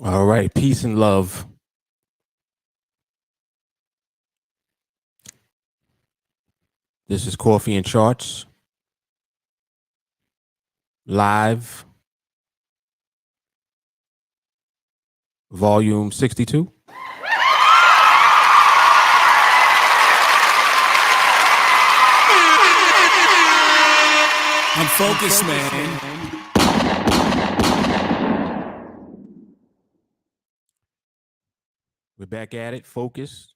All right, peace and love. This is Coffee and Charts, live, volume 62. I'm focused, man. We're back at it, focused.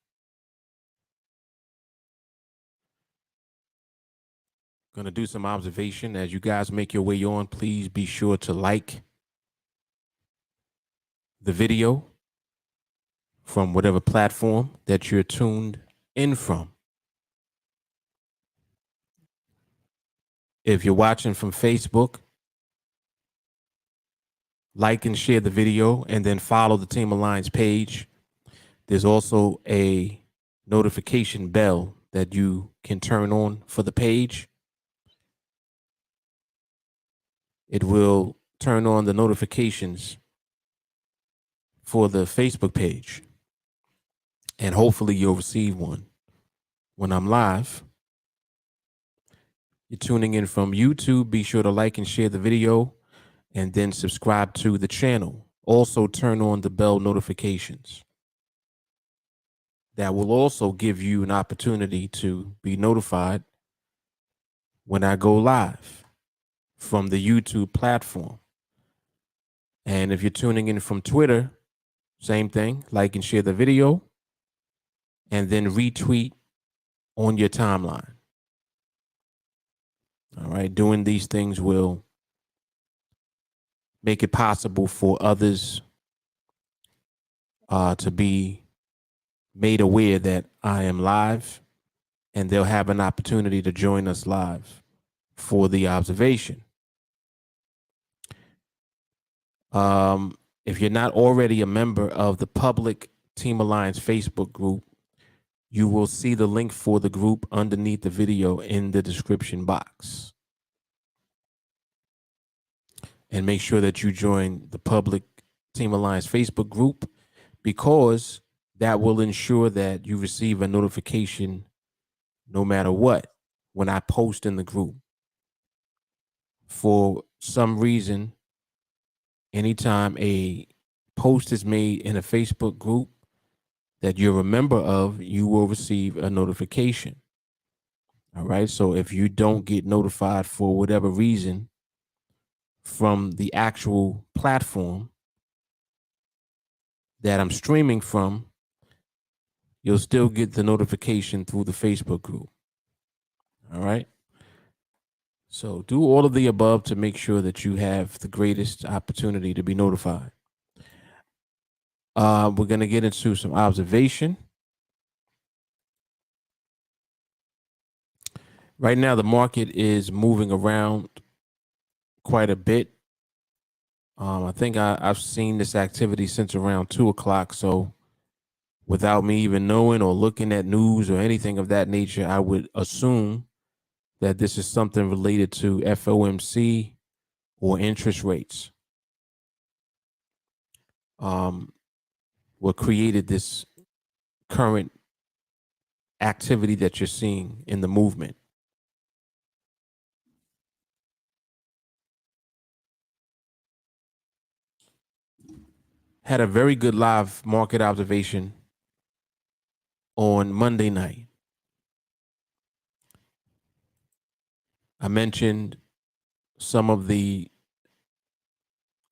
Gonna do some observation. As you guys make your way on, please be sure to like the video from whatever platform that you're tuned in from. If you're watching from Facebook, like and share the video and then follow the TeamAlliance page. There's also a notification bell that you can turn on for the page. It will turn on the notifications for the Facebook page. And hopefully you'll receive one when I'm live. You're tuning in from YouTube. Be sure to like and share the video and then subscribe to the channel. Also turn on the bell notifications. That will also give you an opportunity to be notified when I go live from the YouTube platform. And if you're tuning in from Twitter, same thing, like and share the video and then retweet on your timeline. All right, doing these things will make it possible for others to be made aware that I am live, and they'll have an opportunity to join us live for the observation. If you're not already a member of the public TeamAlliance Facebook group, you will see the link for the group underneath the video in the description box. And make sure that you join the public TeamAlliance Facebook group, because that will ensure that you receive a notification no matter what when I post in the group. For some reason, anytime a post is made in a Facebook group that you're a member of, you will receive a notification. All right. So if you don't get notified for whatever reason from the actual platform that I'm streaming from, you'll still get the notification through the Facebook group. All right. So do all of the above to make sure that you have the greatest opportunity to be notified. We're going to get into some observation. Right now, the market is moving around quite a bit. I think I've seen this activity since around 2 o'clock. So without me even knowing or looking at news or anything of that nature, I would assume that this is something related to FOMC or interest rates. What created this current activity that you're seeing in the movement. Had a very good live market observation on Monday night. I mentioned some of the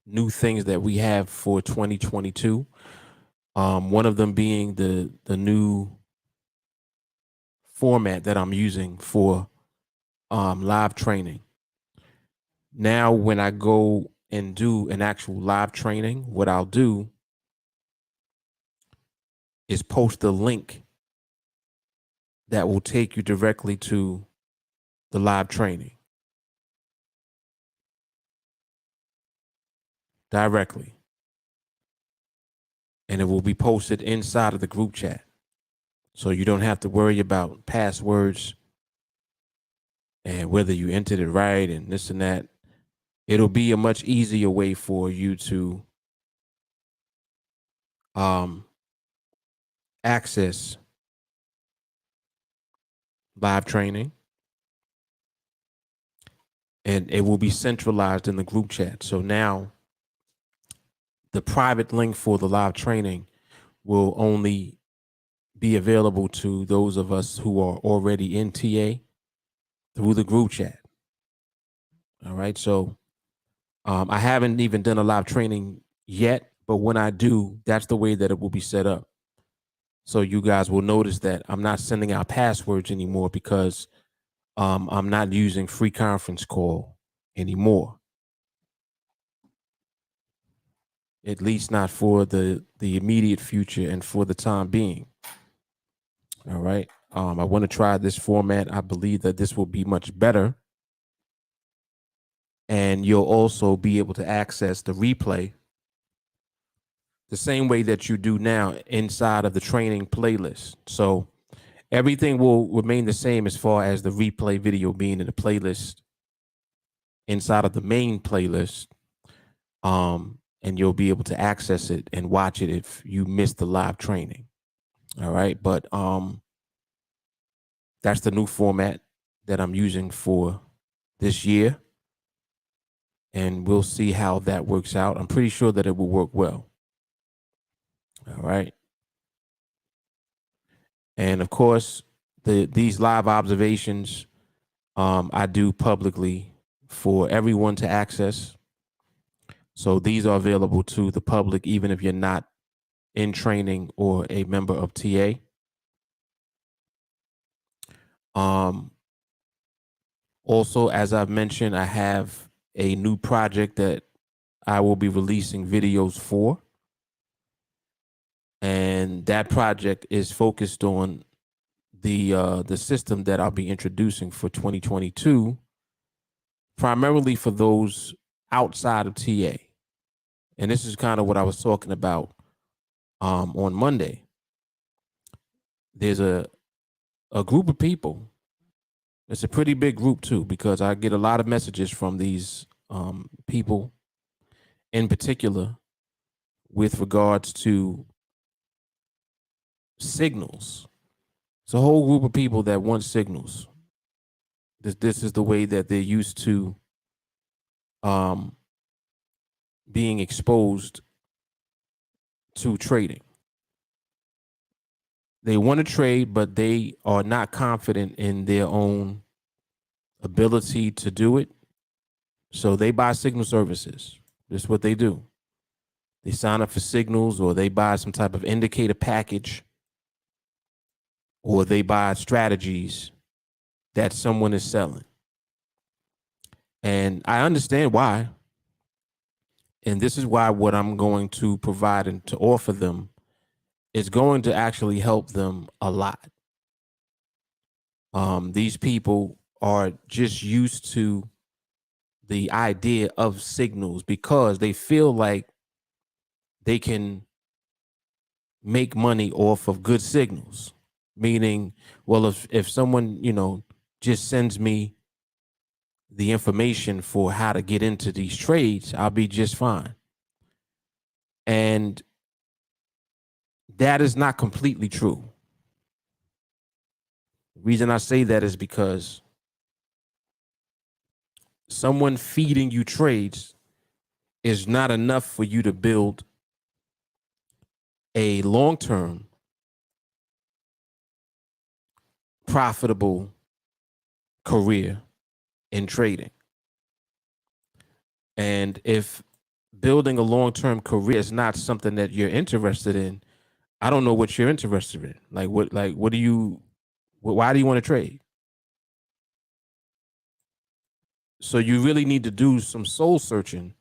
new things that we have for 2022. One of them being the new format that I'm using for live training. Now, when I go and do an actual live training, what I'll do is post a link that will take you directly to the live training. Directly. And it will be posted inside of the group chat. So you don't have to worry about passwords and whether you entered it right and this and that. It'll be a much easier way for you to access live training. And it will be centralized in the group chat. So now the private link for the live training will only be available to those of us who are already in TA through the group chat. All right. So I haven't even done a live training yet, but when I do, that's the way that it will be set up. So you guys will notice that I'm not sending out passwords anymore because I'm not using free conference call anymore. At least not for the immediate future and for the time being. All right. I want to try this format. I believe that this will be much better. And you'll also be able to access the replay the same way that you do now inside of the training playlist. So everything will remain the same as far as the replay video being in the playlist inside of the main playlist. And you'll be able to access it and watch it if you missed the live training. All right. But that's the new format that I'm using for this year. And we'll see how that works out. I'm pretty sure that it will work well. All right. And of course, these live observations I do publicly for everyone to access. So these are available to the public, even if you're not in training or a member of TA. Also, as I've mentioned, I have a new project that I will be releasing videos for. And that project is focused on the system that I'll be introducing for 2022, primarily for those outside of TA. And this is kind of what I was talking about on Monday. There's a group of people. It's a pretty big group too, because I get a lot of messages from these people in particular with regards to signals. It's a whole group of people that want signals. This is the way that they're used to being exposed to trading. They want to trade, but they are not confident in their own ability to do it. So they buy signal services. That's what they do. They sign up for signals, or they buy some type of indicator package, or they buy strategies that someone is selling. And I understand why. And this is why what I'm going to provide and to offer them is going to actually help them a lot. These people are just used to the idea of signals because they feel like they can make money off of good signals. Meaning, well, if someone, just sends me the information for how to get into these trades, I'll be just fine. And that is not completely true. The reason I say that is because someone feeding you trades is not enough for you to build a long-term profitable career in trading. And if building a long-term career is not something that you're interested in, I don't know what you're interested in. What do you, why do you want to trade? So you really need to do some soul searching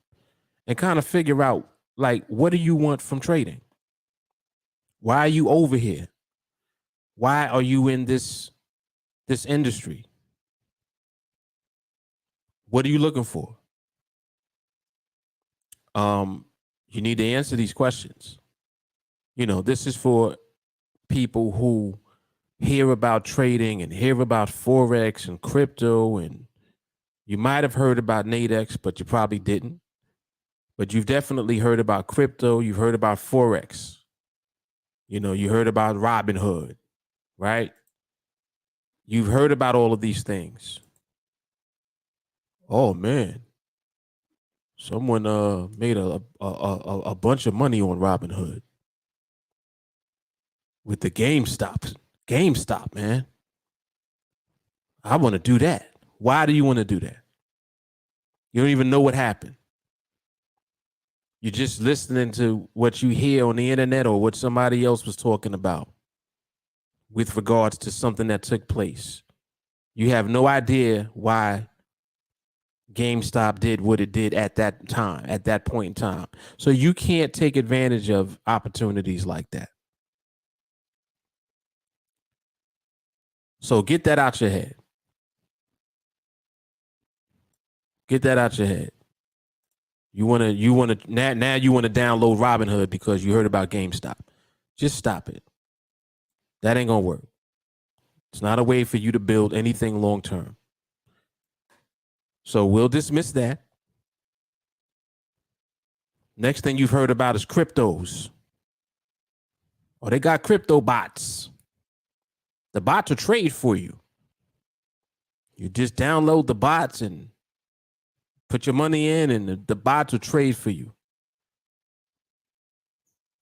and kind of figure out, what do you want from trading? Why are you over here? Why are you in this industry? What are you looking for? You need to answer these questions. This is for people who hear about trading and hear about Forex and crypto, and you might have heard about NADEX, but you probably didn't. But you've definitely heard about crypto. You've heard about Forex. You heard about Robinhood, right? You've heard about all of these things. Oh man, someone made a bunch of money on Robinhood with the GameStop, man. I want to do that. Why do you want to do that? You don't even know what happened. You're just listening to what you hear on the internet or what somebody else was talking about with regards to something that took place. You have no idea why GameStop did what it did at that time, at that point in time. So you can't take advantage of opportunities like that. So get that out your head. Get that out your head. You want to now you want to download Robinhood because you heard about GameStop. Just stop it. That ain't going to work. It's not a way for you to build anything long term. So we'll dismiss that. Next thing you've heard about is cryptos. Oh, they got crypto bots. The bots will trade for you. You just download the bots and put your money in, and the bots will trade for you.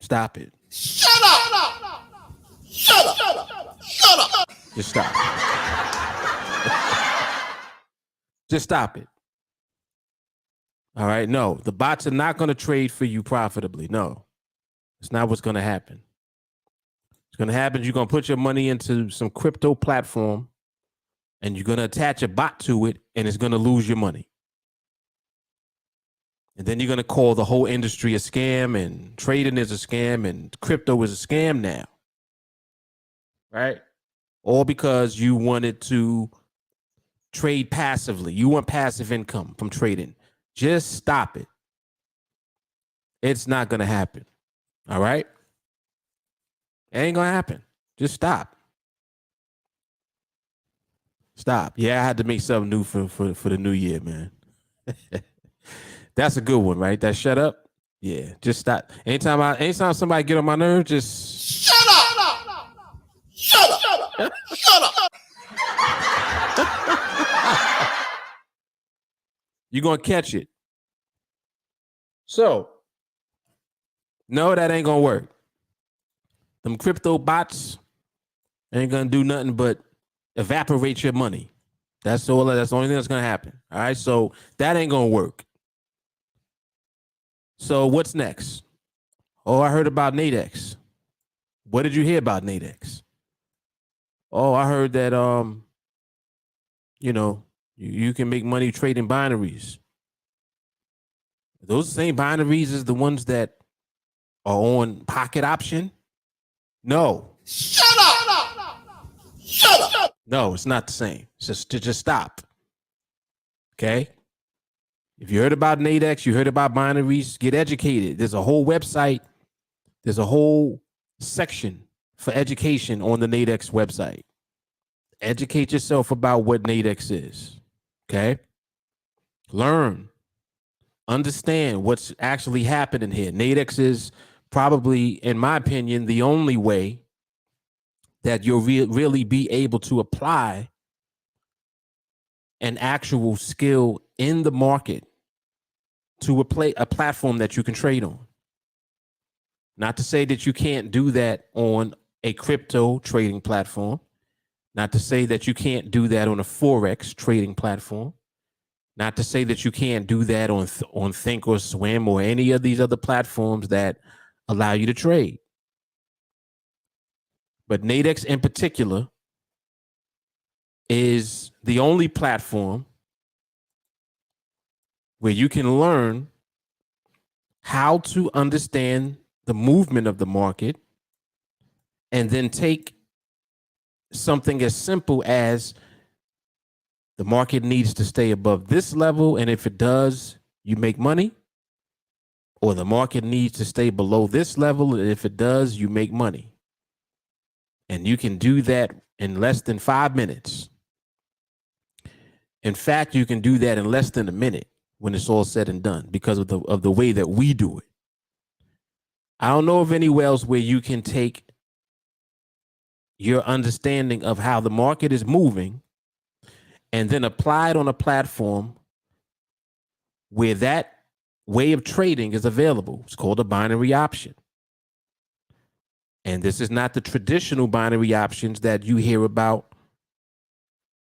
Stop it. Shut up! Shut up! Shut up! Shut up! Just stop. Just stop it. All right. No, the bots are not going to trade for you profitably. No, it's not what's going to happen. What's going to happen is you're going to put your money into some crypto platform and you're going to attach a bot to it and it's going to lose your money. And then you're going to call the whole industry a scam and trading is a scam and crypto is a scam now. Right? All because you wanted to trade passively. You want passive income from trading. Just stop it. It's not going to happen. All right? It ain't going to happen. Just stop. Stop. Yeah, I had to make something new for the new year, man. That's a good one, right? That shut up. Yeah, just stop. Anytime somebody get on my nerves, just shut up. Shut up. Shut up. Shut up. You're going to catch it. So, no, that ain't going to work. Them crypto bots ain't going to do nothing but evaporate your money. That's the only thing that's going to happen. All right, so that ain't going to work. So what's next? Oh, I heard about NADEX. What did you hear about NADEX? Oh, I heard that you can make money trading binaries. Those same binaries is the ones that are on pocket option? No. Shut up! Shut up! No, it's not the same. Just stop. Okay? If you heard about NADEX, you heard about binaries, get educated. There's a whole website. There's a whole section for education on the NADEX website. Educate yourself about what NADEX is. Okay? Learn. Understand what's actually happening here. NADEX is probably, in my opinion, the only way that you'll really be able to apply an actual skill in the market to a platform that you can trade on. Not to say that you can't do that on a crypto trading platform. Not to say that you can't do that on a Forex trading platform. Not to say that you can't do that on Thinkorswim or any of these other platforms that allow you to trade. But NADEX in particular is the only platform where you can learn how to understand the movement of the market and then take something as simple as the market needs to stay above this level, and if it does, you make money, or the market needs to stay below this level, and if it does, you make money. And you can do that in less than 5 minutes. In fact, you can do that in less than a minute when it's all said and done because of the way that we do it. I don't know of anywhere else where you can take your understanding of how the market is moving and then apply it on a platform where that way of trading is available. It's called a binary option. And this is not the traditional binary options that you hear about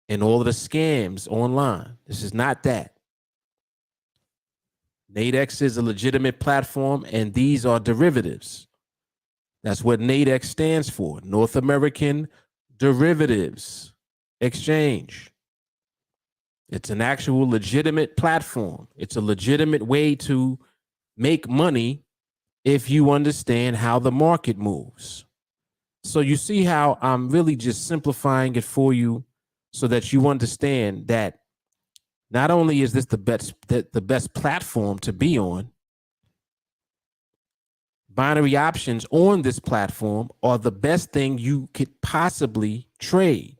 in all of the scams online. This is not that. NADEX is a legitimate platform, and these are derivatives. That's what NADEX stands for, North American Derivatives Exchange. It's an actual legitimate platform. It's a legitimate way to make money if you understand how the market moves. So you see how I'm really just simplifying it for you so that you understand that not only is this the best platform to be on, binary options on this platform are the best thing you could possibly trade.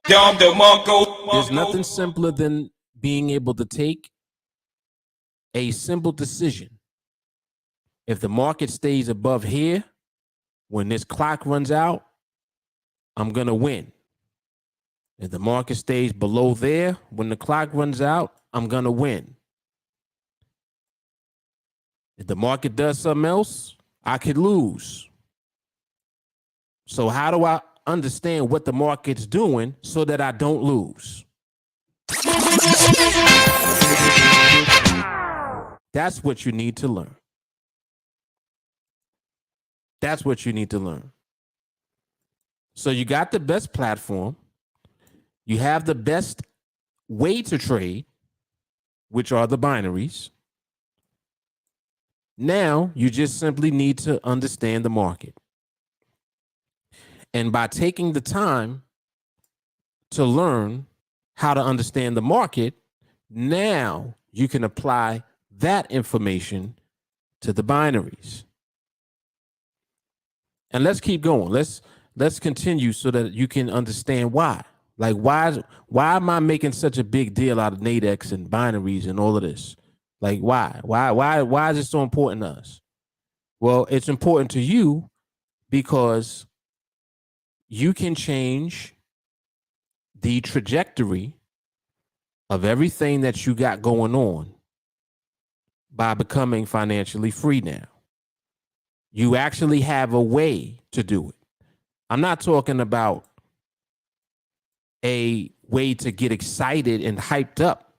There's nothing simpler than being able to take a simple decision. If the market stays above here, when this clock runs out, I'm going to win. If the market stays below there, when the clock runs out, I'm going to win. If the market does something else, I could lose. So how do I understand what the market's doing so that I don't lose? That's what you need to learn. That's what you need to learn. So you got the best platform. You have the best way to trade, which are the binaries. Now you just simply need to understand the market. And by taking the time to learn how to understand the market, now you can apply that information to the binaries. And let's keep going. Let's continue so that you can understand why. Like why am I making such a big deal out of NADEX and binaries and all of this? Like why is it so important to us? Well, it's important to you because you can change the trajectory of everything that you got going on by becoming financially free now. You actually have a way to do it. I'm not talking about a way to get excited and hyped up.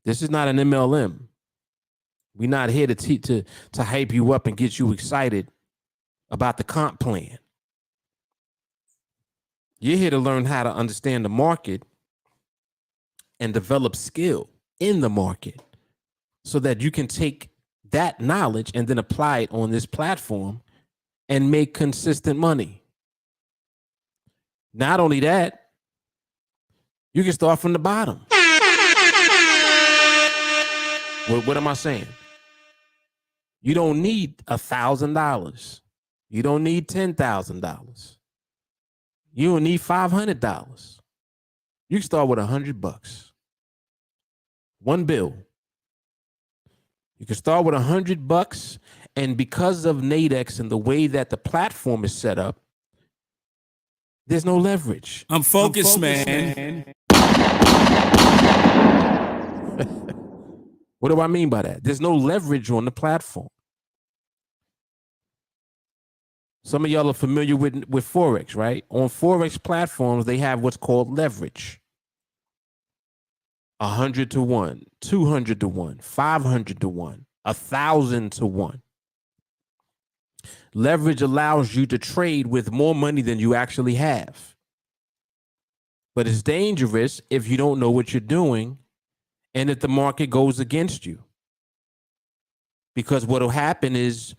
This is not an MLM. We're not here to hype you up and get you excited about the comp plan. You're here to learn how to understand the market and develop skill in the market so that you can take that knowledge and then apply it on this platform and make consistent money. Not only that, you can start from the bottom. What am I saying? You don't need $1,000. You don't need $10,000. You don't need $500. You can start with $100. One bill. You can start with $100, and because of NADEX and the way that the platform is set up, there's no leverage. I'm focused, man. What do I mean by that? There's no leverage on the platform. Some of y'all are familiar with Forex, right? On Forex platforms, they have what's called leverage. 100 to 1, 200 to 1, 500 to 1, 1,000 to 1. Leverage allows you to trade with more money than you actually have. But it's dangerous if you don't know what you're doing and if the market goes against you. Because what will happen is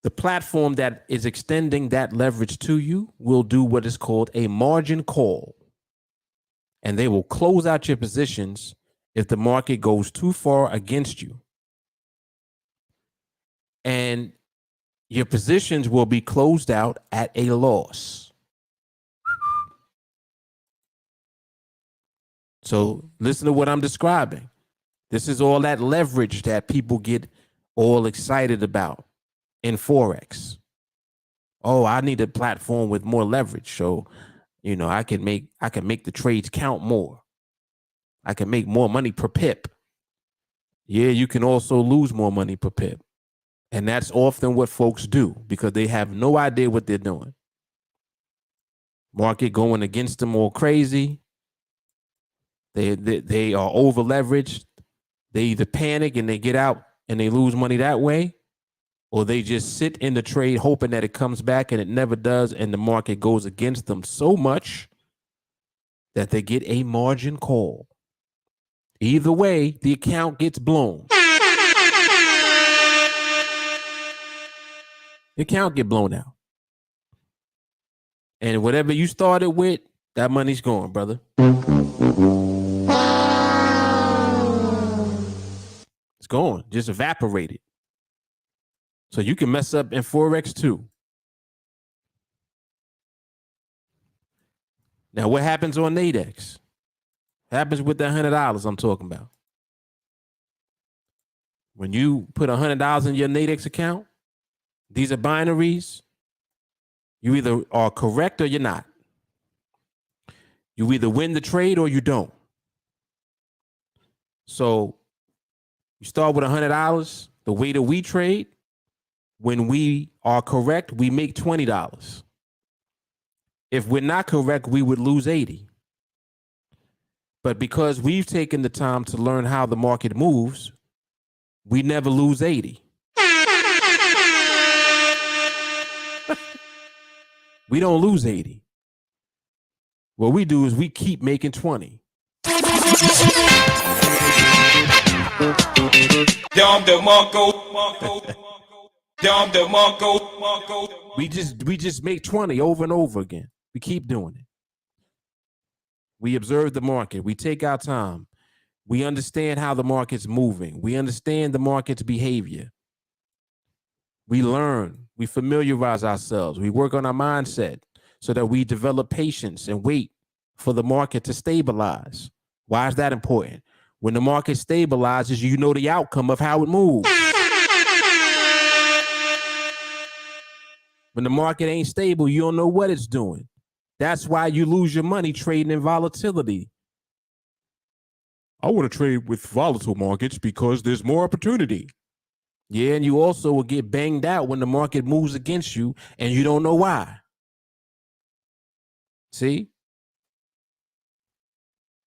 the platform that is extending that leverage to you will do what is called a margin call. And they will close out your positions if the market goes too far against you. And your positions will be closed out at a loss. So listen to what I'm describing. This is all that leverage that people get all excited about in Forex. Oh, I need a platform with more leverage. So, you know, I can make the trades count more. I can make more money per pip. Yeah, you can also lose more money per pip. And that's often what folks do because they have no idea what they're doing. Market going against them all crazy. They are over leveraged. They either panic and they get out and they lose money that way, or they just sit in the trade hoping that it comes back and it never does, and the market goes against them so much that they get a margin call. Either way, the account gets blown. The account get blown out. And whatever you started with, that money's gone, brother. It's gone, just evaporated. So you can mess up in Forex too. Now, what happens on NADEX? Happens with the $100 I'm talking about. When you put $100 in your NADEX account, these are binaries. You either are correct or you're not. You either win the trade or you don't. So you start with $100. The way that we trade, when we are correct, we make $20. If we're not correct, we would lose 80. But because we've taken the time to learn how the market moves, we never lose 80. We don't lose 80. What we do is we keep making 20. We just make 20 over and over again. We keep doing it. We observe the market. We take our time. We understand how the market's moving. We understand the market's behavior. We learn. We familiarize ourselves. We work on our mindset so that we develop patience and wait for the market to stabilize. Why is that important? When the market stabilizes, you know the outcome of how it moves. When the market ain't stable, you don't know what it's doing. That's why you lose your money trading in volatility. I want to trade with volatile markets because there's more opportunity. Yeah, and you also will get banged out when the market moves against you and you don't know why. See?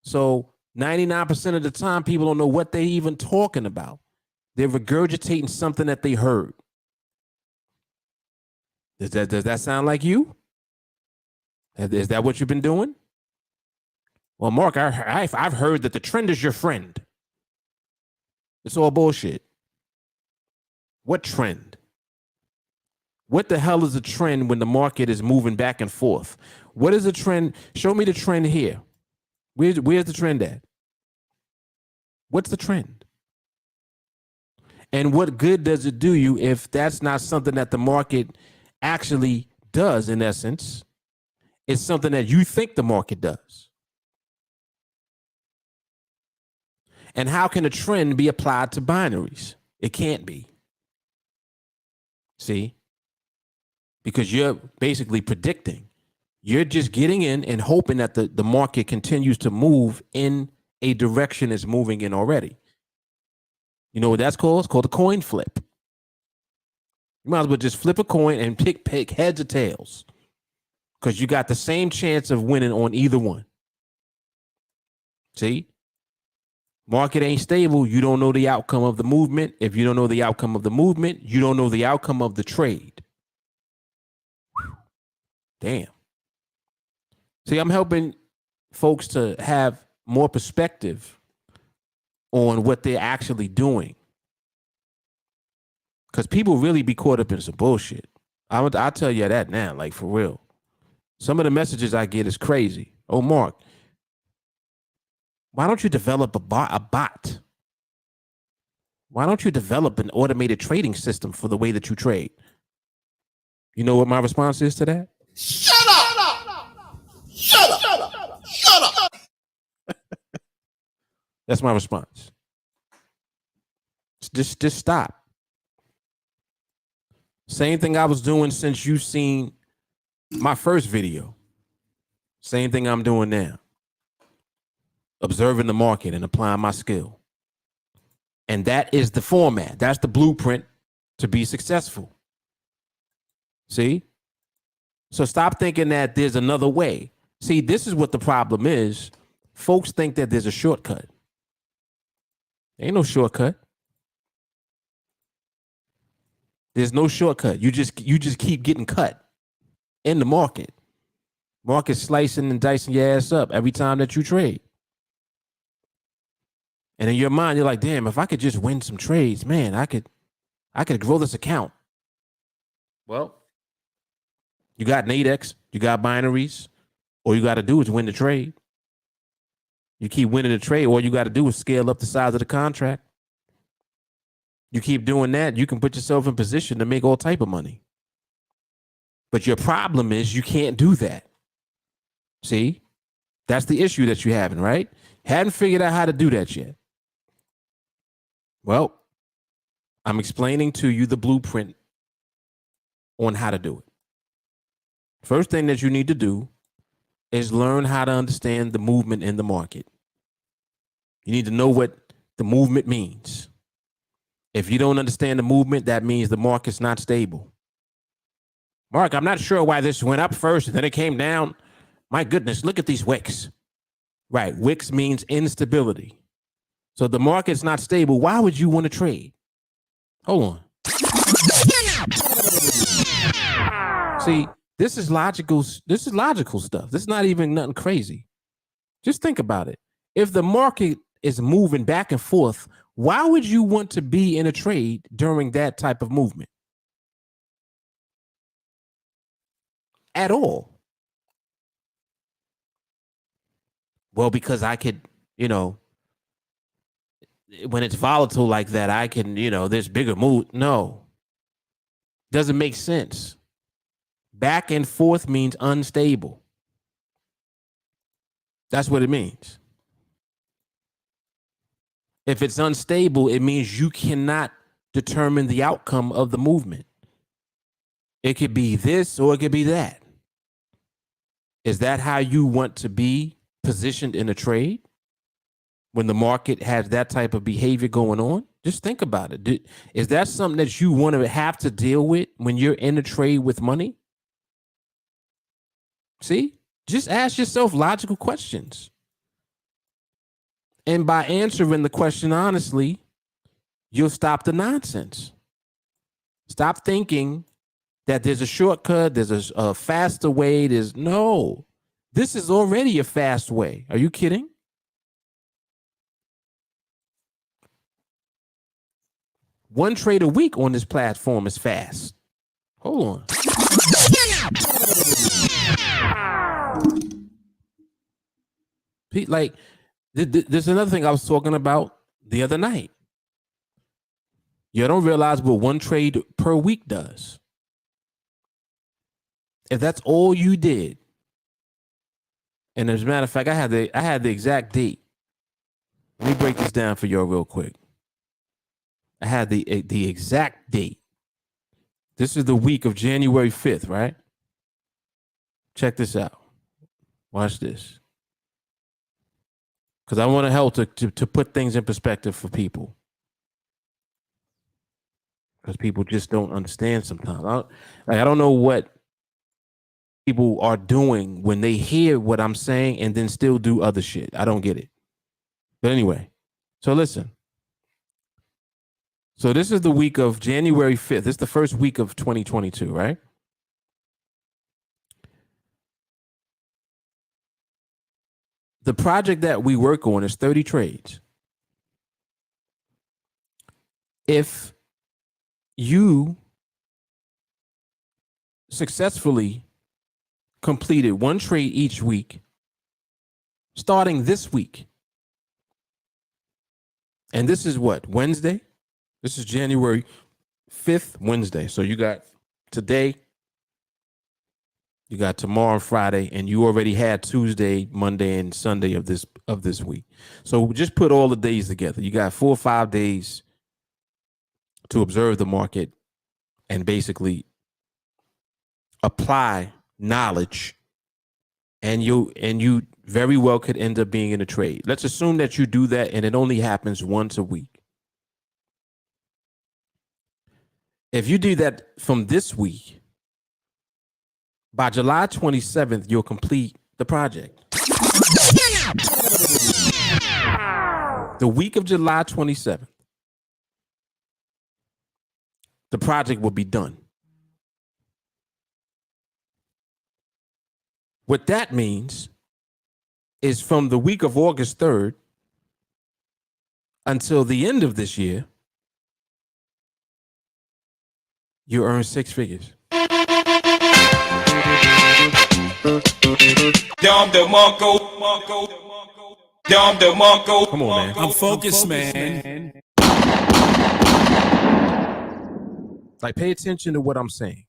So 99% of the time, people don't know what they're even talking about. They're regurgitating something that they heard. Does that sound like you? Is that what you've been doing? Well, Mark, I've heard that the trend is your friend. It's all bullshit. What trend? What the hell is a trend when the market is moving back and forth? What is a trend? Show me the trend here. Where's the trend at? What's the trend? And what good does it do you if that's not something that the market actually does, in essence? It's something that you think the market does. And how can a trend be applied to binaries? It can't be. See? Because you're basically predicting. You're just getting in and hoping that the market continues to move in a direction it's moving in already. You know what that's called? It's called a coin flip. You might as well just flip a coin and pick heads or tails, because you got the same chance of winning on either one. See? Market ain't stable. You don't know the outcome of the movement. If you don't know the outcome of the movement, you don't know the outcome of the trade. Whew. Damn. See, I'm helping folks to have more perspective on what they're actually doing, because people really be caught up in some bullshit. I'll tell you that now, like for real. Some of the messages I get is crazy. Oh, Mark, why don't you develop a bot? Why don't you develop an automated trading system for the way that you trade? You know what my response is to that? Shut up! Shut up! Shut up! Shut up! That's my response. Just stop. Same thing I was doing since you've seen my first video. Same thing I'm doing now. Observing the market and applying my skill. And that is the format. That's the blueprint to be successful. See? So stop thinking that there's another way. See, this is what the problem is. Folks think that there's a shortcut. Ain't no shortcut. There's no shortcut. You just keep getting cut in the market. Market slicing and dicing your ass up every time that you trade. And in your mind, you're like, damn, if I could just win some trades, man, I could grow this account. Well, you got NADEX, you got binaries. All you got to do is win the trade. You keep winning the trade. All you got to do is scale up the size of the contract. You keep doing that, you can put yourself in position to make all type of money. But your problem is you can't do that. See? That's the issue that you're having, right? Hadn't figured out how to do that yet. Well, I'm explaining to you the blueprint on how to do it. First thing that you need to do is learn how to understand the movement in the market. You need to know what the movement means. If you don't understand the movement, that means the market's not stable. Mark, I'm not sure why this went up first and then it came down. My goodness, look at these wicks. Right, wicks means instability. So the market's not stable. Why would you want to trade? Hold on. See, this is logical. This is logical stuff. This is not even nothing crazy. Just think about it. If the market is moving back and forth, why would you want to be in a trade during that type of movement? At all. Well, because I could, when it's volatile like that, I can, there's bigger move. No, doesn't make sense. Back and forth means unstable. That's what it means. If it's unstable, it means you cannot determine the outcome of the movement. It could be this or it could be that. Is that how you want to be positioned in a trade? When the market has that type of behavior going on, just think about it. Is that something that you want to have to deal with when you're in a trade with money? See, just ask yourself logical questions. And by answering the question honestly, you'll stop the nonsense. Stop thinking that there's a shortcut, there's a faster way. No, this is already a fast way. Are you kidding? One trade a week on this platform is fast. Hold on. Like, there's another thing I was talking about the other night. You don't realize what one trade per week does. If that's all you did, and as a matter of fact, I had the exact date. Let me break this down for y'all real quick. I had the exact date. This is the week of January 5th, right? Check this out. Watch this. Because I want to help to put things in perspective for people. Because people just don't understand sometimes. I don't know what people are doing when they hear what I'm saying and then still do other shit. I don't get it. But anyway, so listen. So this is the week of January 5th. This is the first week of 2022, right? The project that we work on is 30 trades. If you successfully completed one trade each week, starting this week, and this is what, Wednesday? This is January 5th, Wednesday. So you got today, you got tomorrow, Friday, and you already had Tuesday, Monday, and Sunday of this week. So just put all the days together. You got 4 or 5 days to observe the market and basically apply knowledge, and you very well could end up being in a trade. Let's assume that you do that and it only happens once a week. If you do that from this week, by July 27th, you'll complete the project. The week of July 27th, the project will be done. What that means is from the week of August 3rd until the end of this year, you earn 6 figures. Come on, man. I'm focused, man. Like, pay attention to what I'm saying.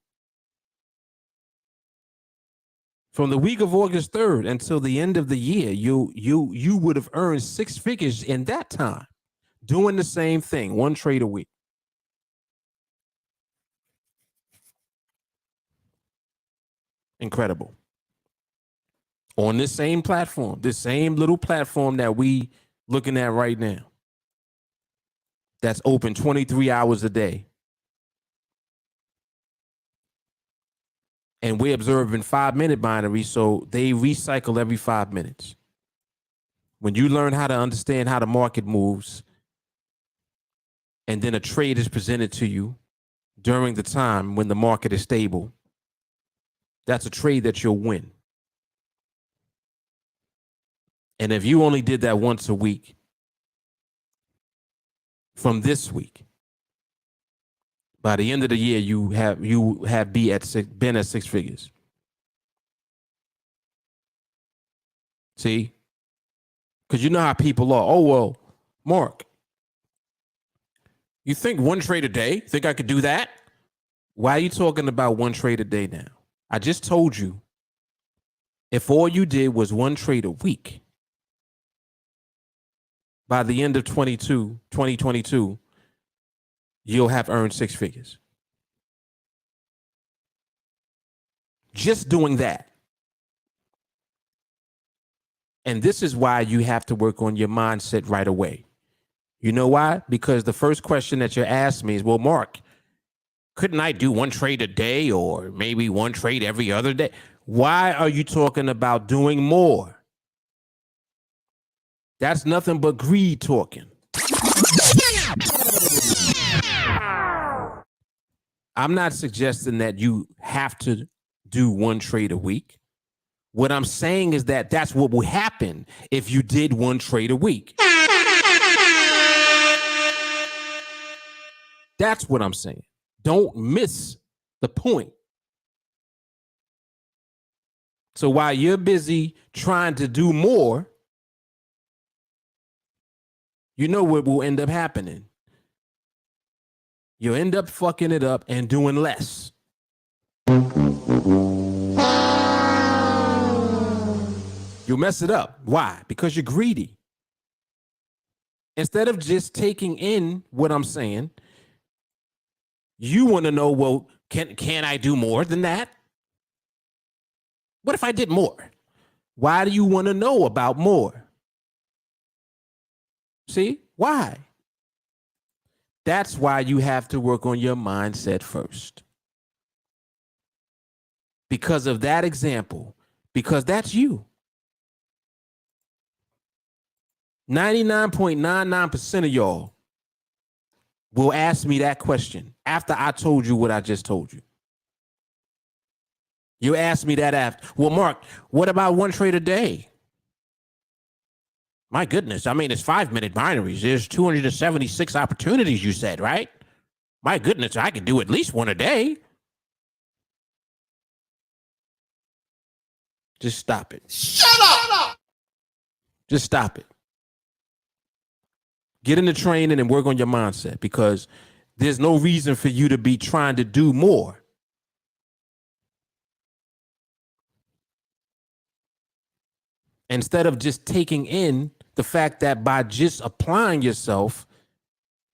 From the week of August 3rd until the end of the year, you would have earned 6 figures in that time, doing the same thing, one trade a week. Incredible. On this same platform, this same little platform that we looking at right now, that's open 23 hours a day. And we're observing 5-minute binaries, so they recycle every 5 minutes. When you learn how to understand how the market moves, and then a trade is presented to you during the time when the market is stable, that's a trade that you'll win. And if you only did that once a week, from this week, by the end of the year, you have been at 6 figures. See? Because you know how people are. Oh, well, Mark, you think one trade a day? Think I could do that? Why are you talking about one trade a day now? I just told you, if all you did was one trade a week, by the end of 2022, you'll have earned 6 figures. Just doing that. And this is why you have to work on your mindset right away. You know why? Because the first question that you asked me is, well, Mark, couldn't I do one trade a day or maybe one trade every other day? Why are you talking about doing more? That's nothing but greed talking. I'm not suggesting that you have to do one trade a week. What I'm saying is that that's what will happen if you did one trade a week. That's what I'm saying. Don't miss the point. So while you're busy trying to do more, you know what will end up happening. You'll end up fucking it up and doing less. You'll mess it up. Why? Because you're greedy. Instead of just taking in what I'm saying, you want to know, well, can I do more than that? What if I did more? Why do you want to know about more? See? Why? That's why you have to work on your mindset first. Because of that example, because that's you. 99.99% of y'all will ask me that question after I told you what I just told you. You ask me that after. Well, Mark, what about one trade a day? My goodness. I mean, it's 5-minute binaries. There's 276 opportunities, you said, right? My goodness, I could do at least one a day. Just stop it. Shut up! Just stop it. Get in the training and work on your mindset, because there's no reason for you to be trying to do more. Instead of just taking in the fact that by just applying yourself,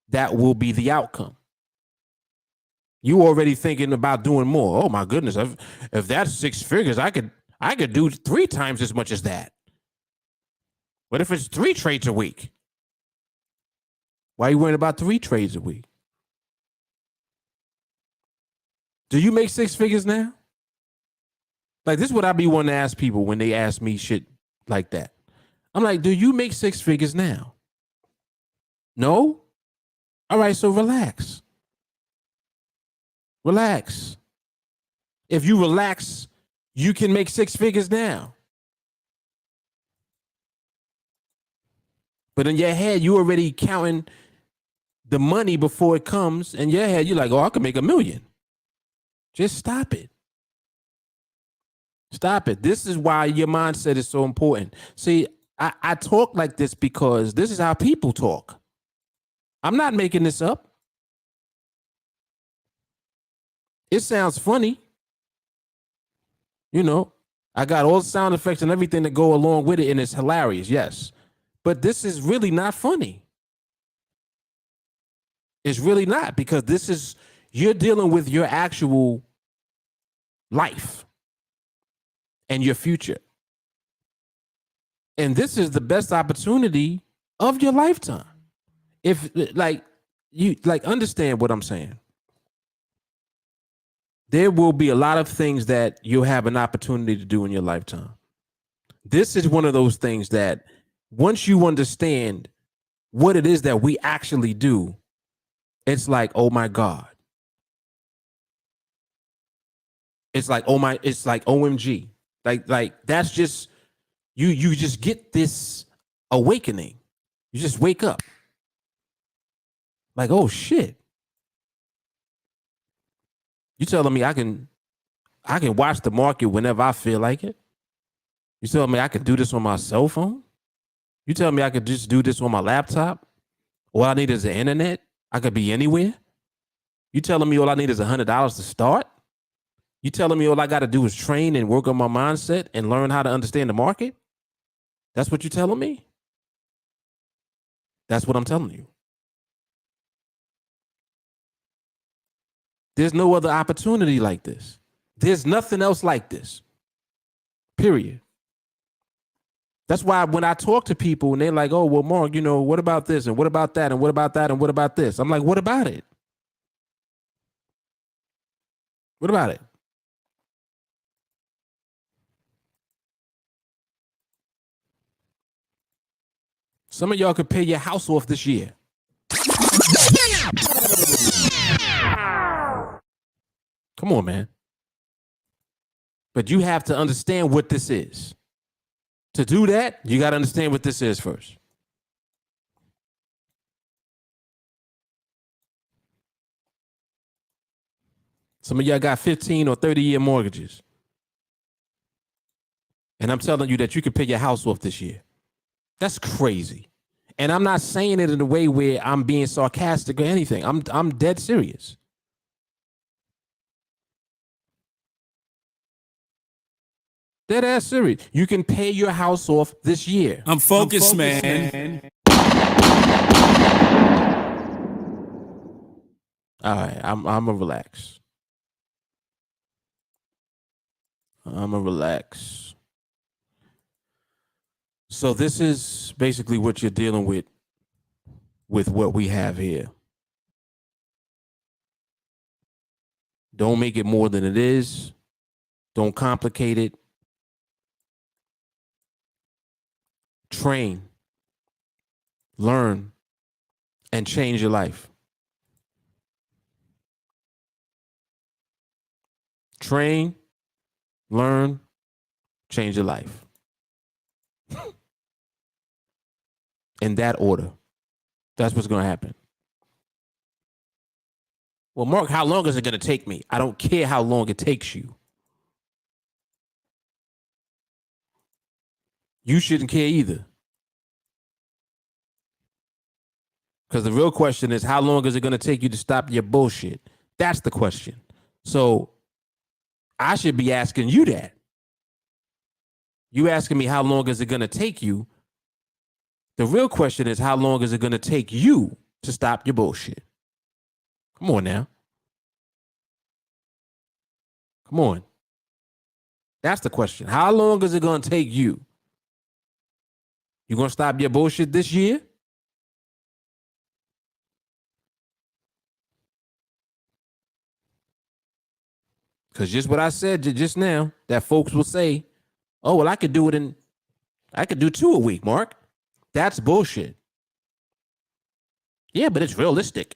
that will be the outcome. You already thinking about doing more. Oh my goodness, if that's 6 figures, I could do 3 times as much as that. What if it's 3 trades a week? Why are you worrying about 3 trades a week? Do you make 6 figures now? Like, this is what I be wanting to ask people when they ask me shit like that. I'm like, do you make 6 figures now? No? All right, so relax. Relax. If you relax, you can make 6 figures now. But in your head, you already counting the money before it comes. In your head, you're like, oh, I could make $1 million. Just stop it. Stop it. This is why your mindset is so important. See, I talk like this because this is how people talk. I'm not making this up. It sounds funny. You know, I got all the sound effects and everything that go along with it, and it's hilarious, yes. But this is really not funny. It's really not, because this is, you're dealing with your actual life and your future. And this is the best opportunity of your lifetime. If you understand what I'm saying. There will be a lot of things that you'll have an opportunity to do in your lifetime. This is one of those things that once you understand what it is that we actually do, it's like, oh my God. It's like, it's like OMG. Like that's just, you just get this awakening. You just wake up. Like, oh shit. You telling me I can watch the market whenever I feel like it? You telling me I can do this on my cell phone? You telling me I could just do this on my laptop? All I need is the internet? I could be anywhere? You telling me all I need is $100 to start? You telling me all I got to do is train and work on my mindset and learn how to understand the market? That's what you're telling me? That's what I'm telling you. There's no other opportunity like this. There's nothing else like this. Period. That's why when I talk to people and they're like, oh, well, Mark, you know, what about this? And what about that? And what about that? And what about this? I'm like, what about it? What about it? Some of y'all could pay your house off this year. Come on, man. But you have to understand what this is. To do that, you got to understand what this is first. Some of y'all got 15 or 30-year mortgages. And I'm telling you that you can pay your house off this year. That's crazy. And I'm not saying it in a way where I'm being sarcastic or anything. I'm dead serious. Dead ass serious. You can pay your house off this year. I'm focused, man. All right, I'm gonna relax. I'm gonna relax. So this is basically what you're dealing with what we have here. Don't make it more than it is. Don't complicate it. Train, learn, and change your life. Train, learn, change your life. In that order. That's what's going to happen. Well, Mark, how long is it going to take me? I don't care how long it takes you. You shouldn't care either. Because the real question is, how long is it going to take you to stop your bullshit? That's the question. So I should be asking you that. You asking me how long is it going to take you? The real question is, how long is it going to take you to stop your bullshit? Come on now. Come on. That's the question. How long is it going to take you? You going to stop your bullshit this year? Because just what I said just now, that folks will say, oh, well, I could do 2 a week, Mark. That's bullshit. Yeah, but it's realistic.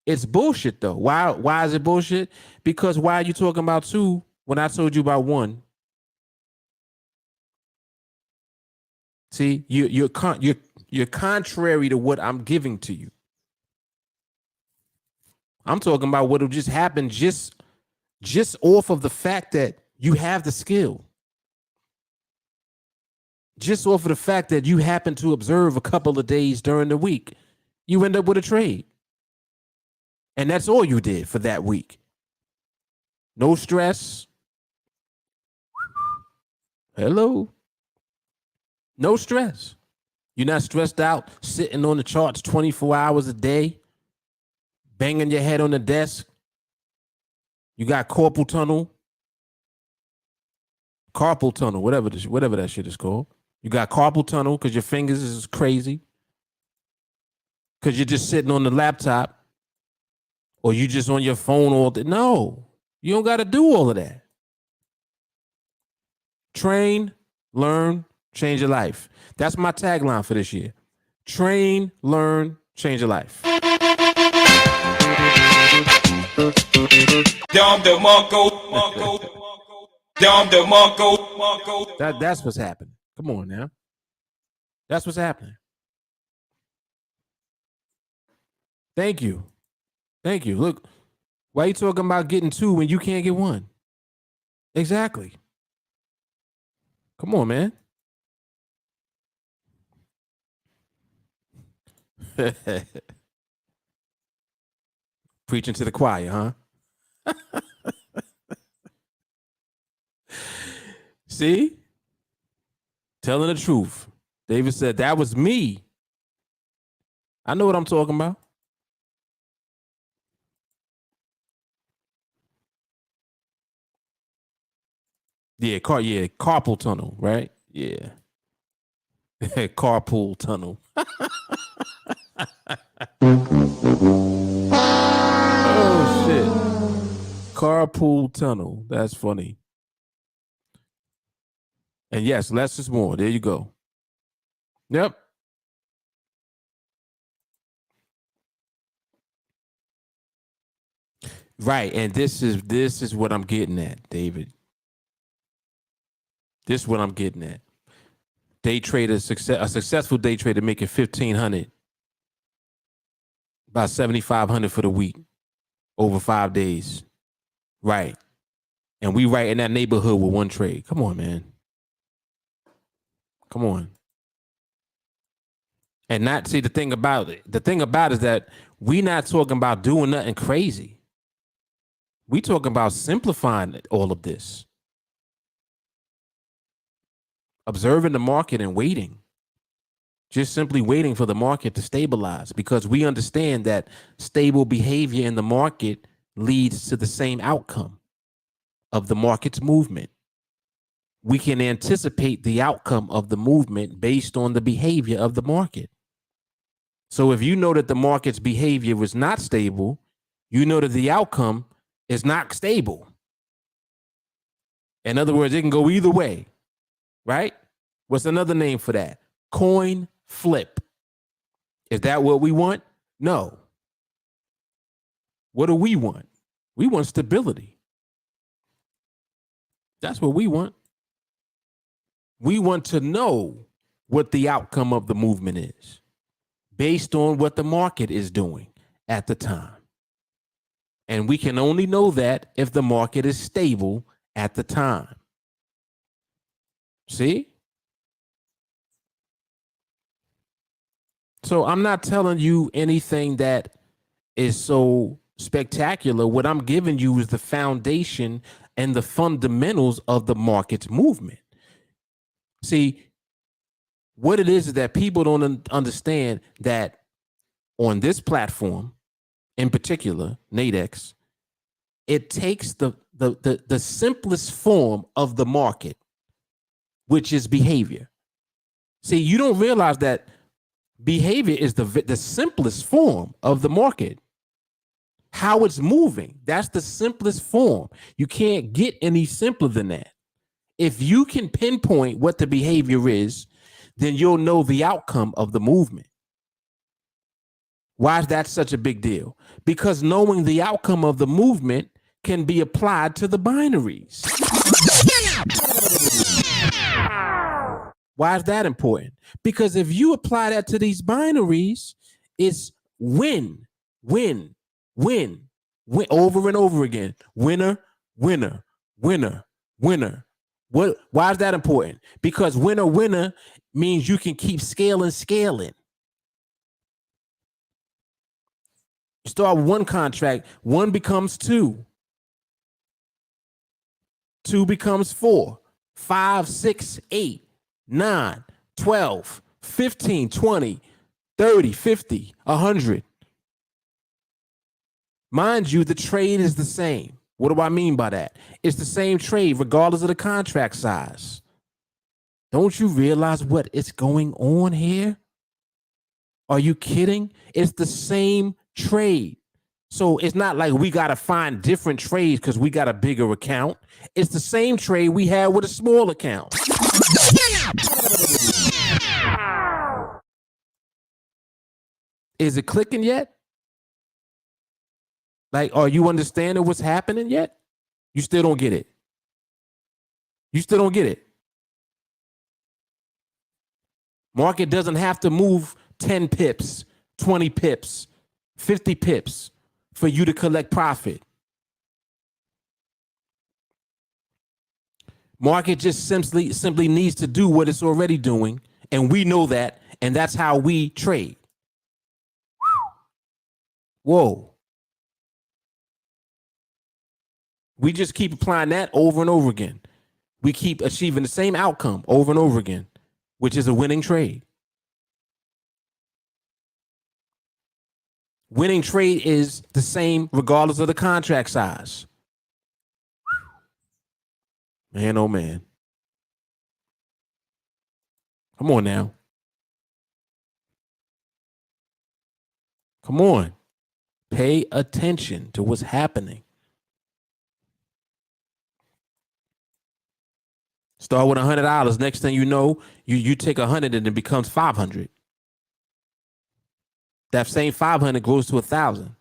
It's bullshit, though. Why is it bullshit? Because why are you talking about 2 when I told you about 1? See, you're contrary to what I'm giving to you. I'm talking about what'll just happen just off of the fact that you have the skill. Just off of the fact that you happen to observe a couple of days during the week, you end up with a trade. And that's all you did for that week. No stress. Hello. No stress. You're not stressed out sitting on the charts 24 hours a day, banging your head on the desk. You got carpal tunnel, whatever that shit is called. You got carpal tunnel because your fingers is crazy, because you're just sitting on the laptop, or you just on your phone all day. No, you don't got to do all of that. Train, learn, change your life. That's my tagline for this year. Train, learn, change your life. That's what's happening. Come on now. That's what's happening. Thank you. Thank you. Look, why are you talking about getting 2 when you can't get 1? Exactly. Come on, man. Preaching to the choir, huh? See? Telling the truth. David said, that was me. I know what I'm talking about. Yeah, carpal tunnel, right? Yeah. Carpool tunnel. Oh, shit. Carpool tunnel. That's funny. And yes, less is more. There you go. Yep. Right. And this is what I'm getting at, David. This is what I'm getting at. Day trader a successful day trader making 1,500, about 7,500 for the week over 5 days. Right. And we right in that neighborhood with one trade. Come on, man. Come on. And not see the thing about it. The thing about it is that we not talking about doing nothing crazy. We talking about simplifying all of this. Observing the market and waiting. Just simply waiting for the market to stabilize, because we understand that stable behavior in the market leads to the same outcome of the market's movement. We can anticipate the outcome of the movement based on the behavior of the market. So if you know that the market's behavior was not stable, you know that the outcome is not stable. In other words, it can go either way, right? What's another name for that? Coin flip. Is that what we want? No. What do we want? We want stability. That's what we want. We want to know what the outcome of the movement is based on what the market is doing at the time. And we can only know that if the market is stable at the time. See? So I'm not telling you anything that is so spectacular. What I'm giving you is the foundation and the fundamentals of the market's movement. See, what it is that people don't understand, that on this platform in particular, NADEX, it takes the simplest form of the market, which is behavior. See, you don't realize that behavior is the simplest form of the market. How it's moving, that's the simplest form. You can't get any simpler than that. If you can pinpoint what the behavior is, then you'll know the outcome of the movement. Why is that such a big deal? Because knowing the outcome of the movement can be applied to the binaries. Why is that important? Because if you apply that to these binaries, it's win, win, win, win over and over again. Winner, winner, winner, winner. Why is that important? Because winner, winner means you can keep scaling. You start with one contract, one becomes two. Two becomes 4, 5, 6, 8, 9, 12, 15, 20, 30, 50, 100. Mind you, the trade is the same. What do I mean by that? It's the same trade regardless of the contract size. Don't you realize what is going on here? Are you kidding? It's the same trade. So it's not like we got to find different trades because we got a bigger account. It's the same trade we had with a small account. Is it clicking yet? Like, are you understanding what's happening yet? You still don't get it. You still don't get it. Market doesn't have to move 10 pips, 20 pips, 50 pips for you to collect profit. Market just simply needs to do what it's already doing, and we know that, and that's how we trade. Whoa. We just keep applying that over and over again. We keep achieving the same outcome over and over again, which is a winning trade. Winning trade is the same regardless of the contract size. Man, oh man. Come on now. Come on. Pay attention to what's happening. Start with $100. Next thing you know, you take 100 and it becomes 500. That same 500 grows to 1,000.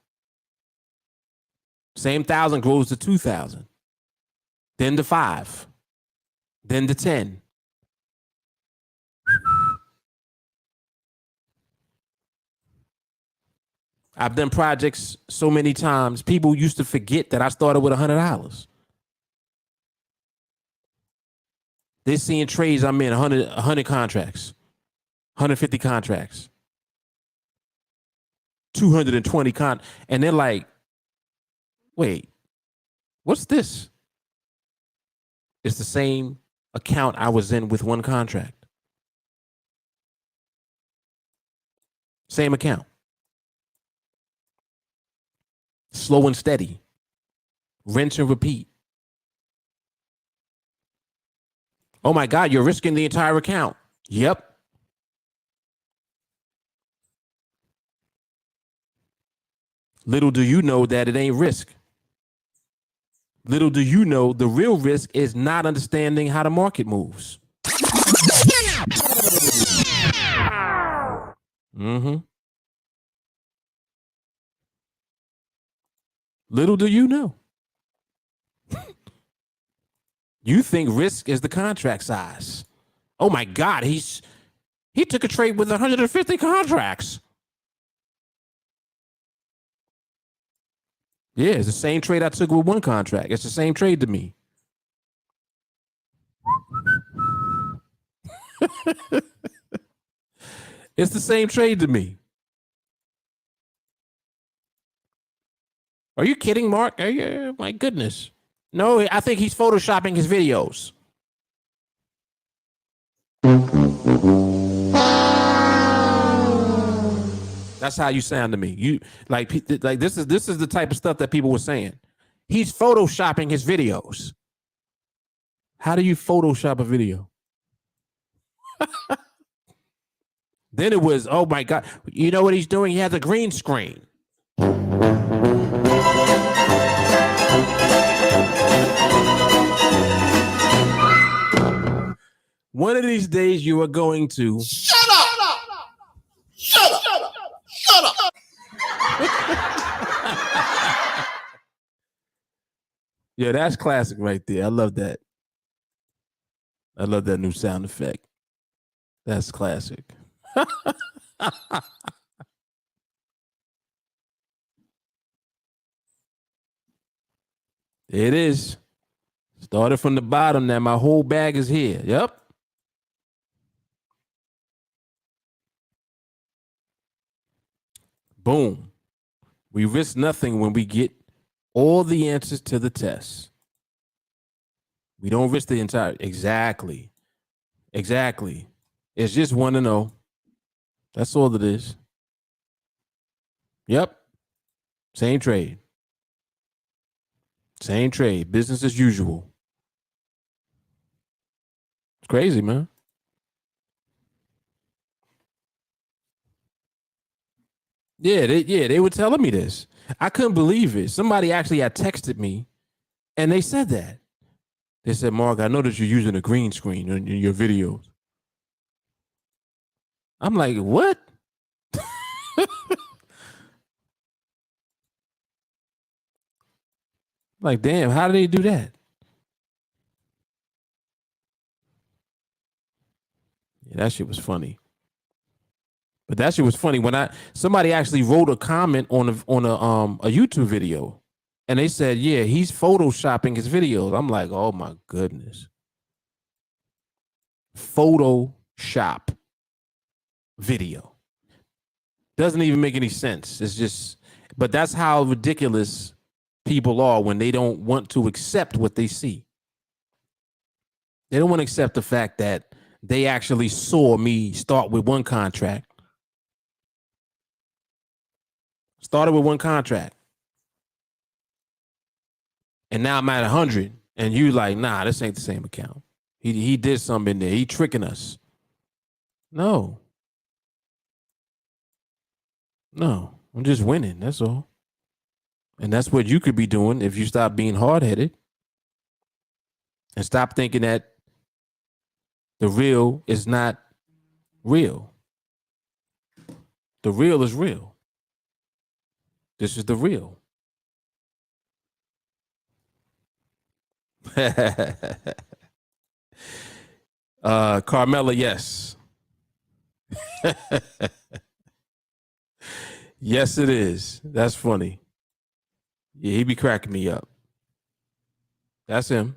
Same 1,000 grows to 2,000, then to 5, then to 10. I've done projects so many times, people used to forget that I started with $100. They're seeing trades I'm in 100 contracts, 150 contracts, 220 and they're like, wait, what's this? It's the same account I was in with one contract. Same account. Slow and steady. Rinse and repeat. Oh my God, you're risking the entire account. Yep. Little do you know that it ain't risk. Little do you know the real risk is not understanding how the market moves. Mm-hmm. Little do you know. You think risk is the contract size. Oh my God, he took a trade with 150 contracts. Yeah, it's the same trade I took with one contract. It's the same trade to me. It's the same trade to me. Are you kidding, Mark? My goodness. No, I think he's photoshopping his videos. That's how you sound to me. You like this is the type of stuff that people were saying. He's photoshopping his videos. How do you Photoshop a video? Then it was, oh my God. You know what he's doing? He has a green screen. One of these days you are going to Shut up! Shut up! Shut up! Yeah, that's classic right there. I love that. I love that new sound effect. That's classic. It is. Started from the bottom. Now my whole bag is here. Yep. Boom. We risk nothing when we get all the answers to the test. We don't risk the entire. Exactly. It's just 1-0. That's all it is. Yep. Same trade. Business as usual. It's crazy, man. Yeah, they were telling me this. I couldn't believe it. Somebody actually had texted me and they said that. They said, Mark, I know that you're using a green screen in your videos. I'm like, what? Like, damn, how do they do that? Yeah, that shit was funny. But that shit was funny when somebody actually wrote a comment on a YouTube video, and they said, yeah, he's photoshopping his videos. I'm like, oh my goodness. Photoshop video. Doesn't even make any sense. It's just, but that's how ridiculous people are when they don't want to accept what they see. They don't want to accept the fact that they actually saw me start with one contract. Started with one contract. And now I'm at 100. And you like, nah, this ain't the same account. He did something in there. He tricking us. No. I'm just winning. That's all. And that's what you could be doing if you stop being hard-headed and stop thinking that the real is not real. The real is real. This is the real. Carmela, yes. Yes, it is. That's funny. Yeah, he be cracking me up. That's him.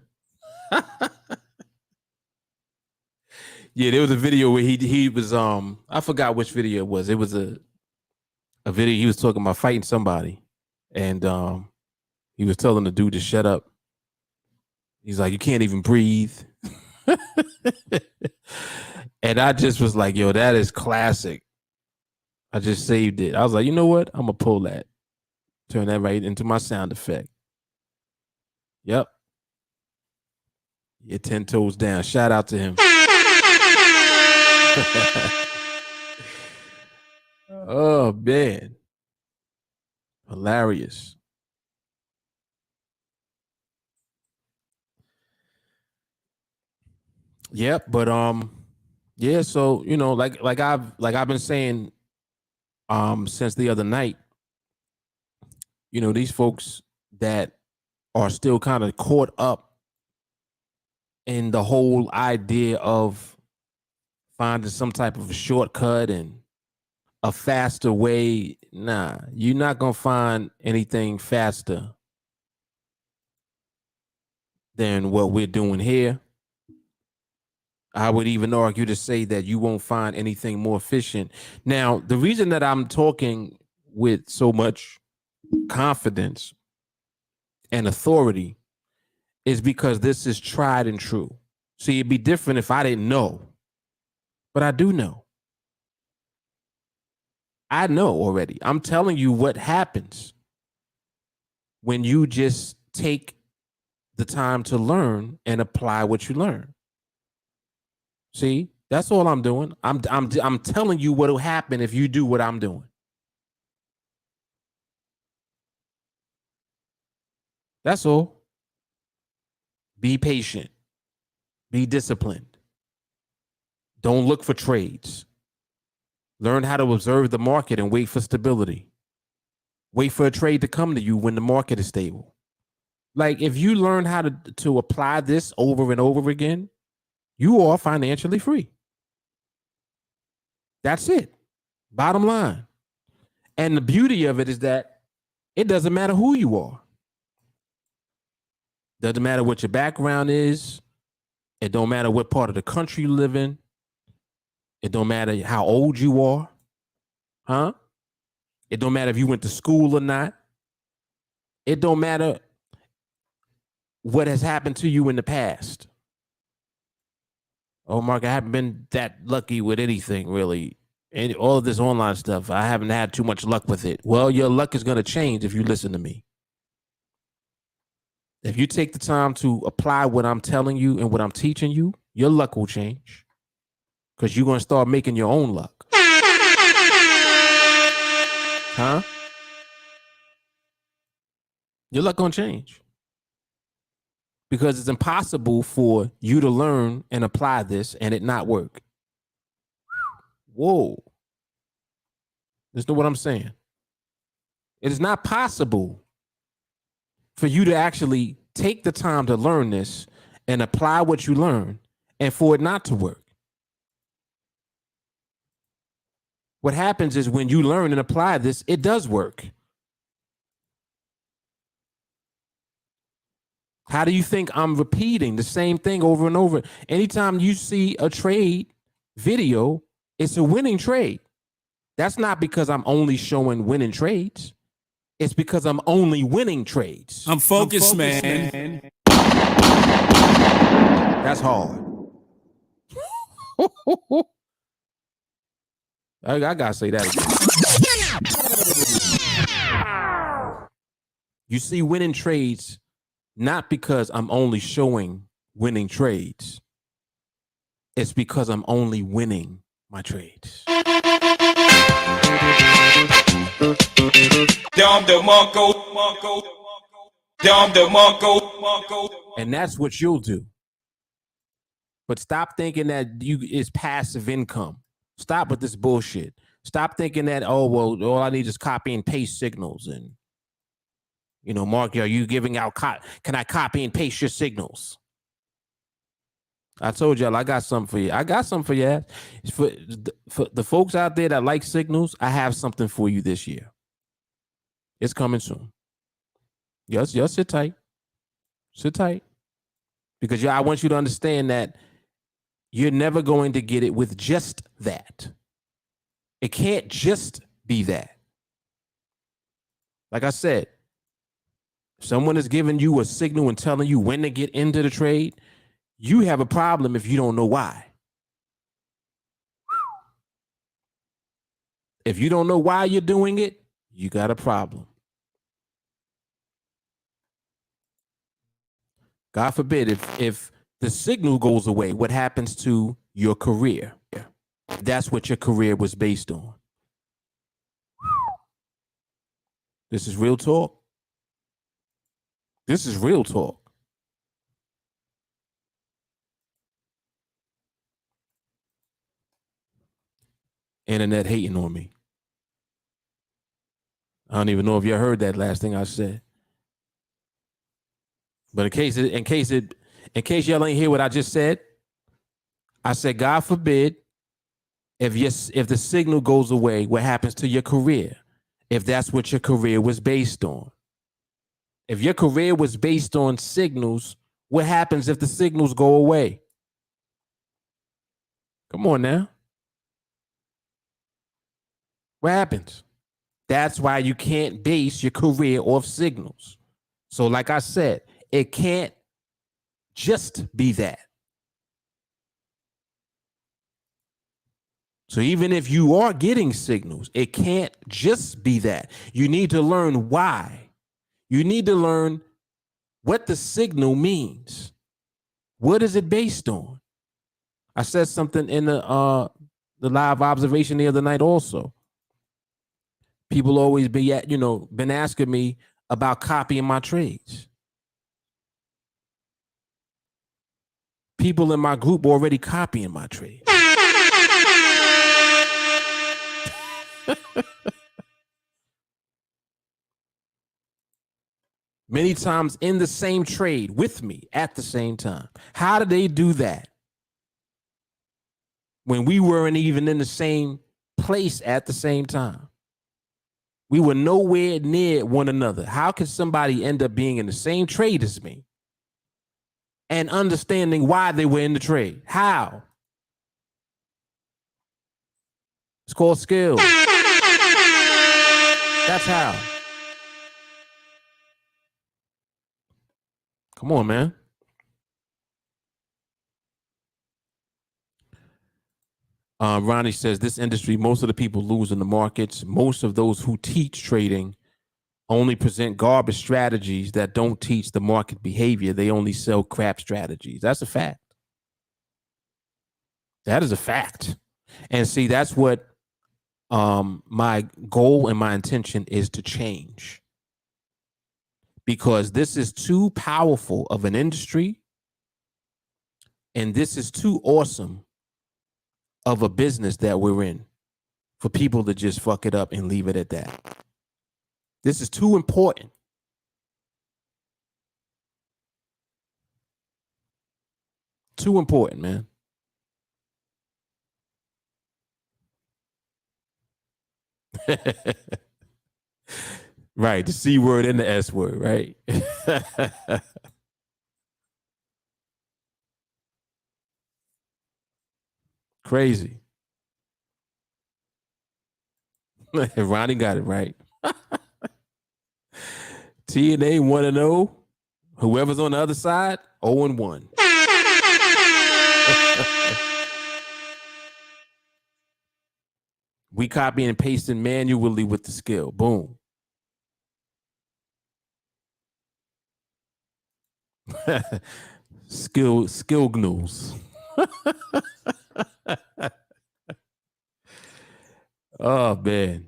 Yeah, there was a video where he was I forgot which video it was. It was a video he was talking about fighting somebody, and he was telling the dude to shut up. He's like, you can't even breathe. And I just was like, yo, that is classic. I just saved it. I was like, you know what? I'm gonna pull that, turn that right into my sound effect. Yep. Yeah, 10 toes down. Shout out to him. Oh man. Hilarious. Yep, but yeah, so like I've been saying since the other night, these folks that are still kind of caught up in the whole idea of finding some type of a shortcut and a faster way. Nah, you're not gonna find anything faster than what we're doing here. I would even argue to say that you won't find anything more efficient. Now, the reason that I'm talking with so much confidence and authority is because this is tried and true. See, it'd be different if I didn't know, but I do know. I know already. I'm telling you what happens when you just take the time to learn and apply what you learn. See, that's all I'm doing. I'm telling you what will happen if you do what I'm doing. That's all. Be patient. Be disciplined. Don't look for trades. Learn how to observe the market and wait for stability. Wait for a trade to come to you when the market is stable. Like if you learn how to apply this over and over again, you are financially free. That's it. Bottom line. And the beauty of it is that it doesn't matter who you are. Doesn't matter what your background is. It don't matter what part of the country you live in. It don't matter how old you are. Huh? It don't matter if you went to school or not. It don't matter what has happened to you in the past. Oh, Mark, I haven't been that lucky with anything, really. And all of this online stuff, I haven't had too much luck with it. Well, your luck is going to change if you listen to me. If you take the time to apply what I'm telling you and what I'm teaching you, your luck will change because you're going to start making your own luck. Huh? Your luck going to change because it's impossible for you to learn and apply this and it not work. Whoa. Listen to what I'm saying. It is not possible for you to actually take the time to learn this and apply what you learn and for it not to work. What happens is when you learn and apply this, it does work. How do you think I'm repeating the same thing over and over? Anytime you see a trade video, it's a winning trade. That's not because I'm only showing winning trades. It's because I'm only winning trades. I'm focused, man. That's hard. I gotta say that again. You see winning trades not because I'm only showing winning trades. It's because I'm only winning my trades. And that's what you'll do. But stop thinking that is passive income. Stop with this bullshit. Stop thinking that, oh, well, all I need is copy and paste signals. And Mark, are you giving out? Can I copy and paste your signals? I told y'all I got something for you. I got something for you. For the folks out there that like signals, I have something for you this year. It's coming soon. Yes, sit tight. Sit tight. Because I want you to understand that you're never going to get it with just that. It can't just be that. Like I said, if someone is giving you a signal and telling you when to get into the trade, you have a problem if you don't know why. If you don't know why you're doing it, you got a problem. God forbid, if the signal goes away, what happens to your career? That's what your career was based on. This is real talk. This is real talk. Internet hating on me. I don't even know if you heard that last thing I said. But in case y'all ain't hear what I just said, I said, God forbid, if the signal goes away, what happens to your career? If that's what your career was based on. If your career was based on signals, what happens if the signals go away? Come on now. What happens? That's why you can't base your career off signals. So like I said, it can't just be that. So even if you are getting signals, it can't just be that. You need to learn why. You need to learn what the signal means. What is it based on? I said something in the live observation the other night also. People always been asking me about copying my trades. People in my group already copying my trades. Many times in the same trade with me at the same time. How did they do that? When we weren't even in the same place at the same time. We were nowhere near one another. How can somebody end up being in the same trade as me and understanding why they were in the trade? How? It's called skill. That's how. Come on, man. Ronnie says this industry, most of the people lose in the markets. Most of those who teach trading only present garbage strategies that don't teach the market behavior. They only sell crap strategies. That's a fact. That is a fact. And see, that's what my goal and my intention is to change. Because this is too powerful of an industry. And this is too awesome of a business that we're in for people to just fuck it up and leave it at that. This is too important. Too important, man. Right, the C word and the S word, right? Crazy. Ronnie got it right. TNA 1-0. Whoever's on the other side, 0-1. We copy and pasting manually with the skill. Boom. skill gnus. Oh man.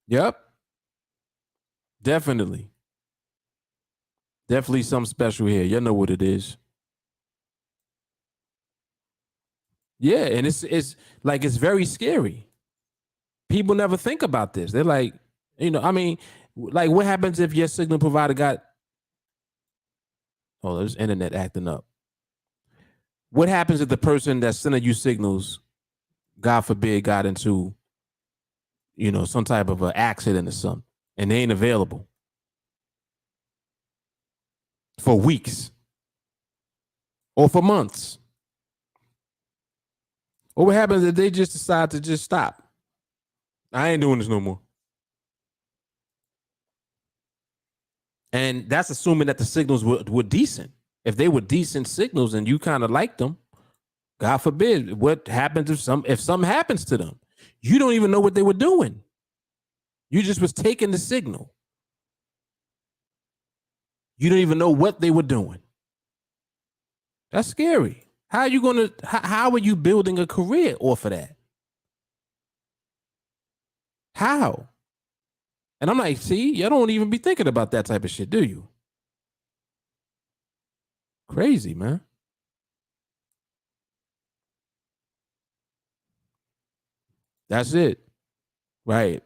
Yep. Definitely something special here. You know what it is. Yeah, and it's like it's very scary. people never think about this. They're like, I mean, like what happens if your signal provider got, oh, there's internet acting up. What happens if the person that's sending you signals, God forbid, got into, some type of an accident or something, and they ain't available for weeks or for months? Or what happens if they just decide to just stop? I ain't doing this no more. And that's assuming that the signals were decent. If they were decent signals and you kind of liked them, God forbid, what happens if something happens to them? You don't even know what they were doing. You just was taking the signal. You don't even know what they were doing. That's scary. How are you building a career off of that? How? And I'm like, see, you don't even be thinking about that type of shit, do you? Crazy, man. That's it. Right.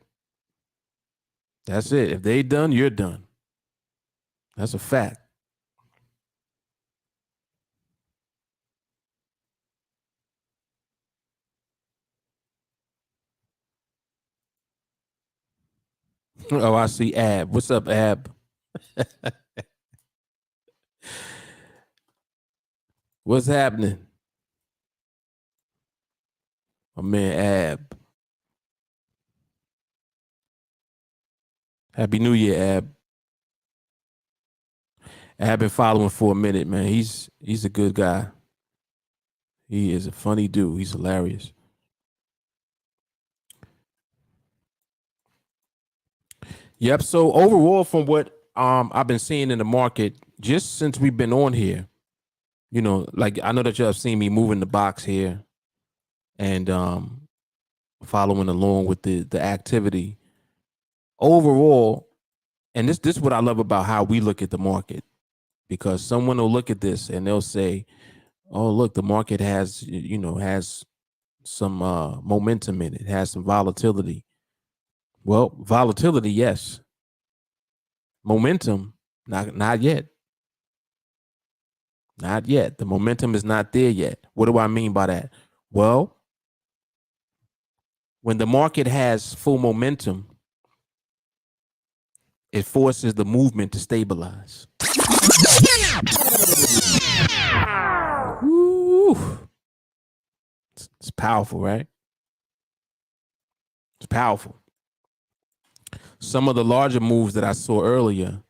That's it. If they done, you're done. That's a fact. Oh, I see Ab. What's up, Ab? What's happening? My man Ab. Happy New Year, Ab. Ab been following for a minute, man. He's a good guy. He is a funny dude. He's hilarious. Yep. So overall, from what I've been seeing in the market, just since we've been on here, like I know that you have seen me moving the box here and following along with the activity. Overall, and this is what I love about how we look at the market, because someone will look at this and they'll say, "Oh, look, the market has some momentum in it, has some volatility." Well, volatility, yes. Momentum, not yet. Not yet. The momentum is not there yet. What do I mean by that? Well, when the market has full momentum, it forces the movement to stabilize. Woo. It's powerful, right? It's powerful. Some of the larger moves that I saw earlier,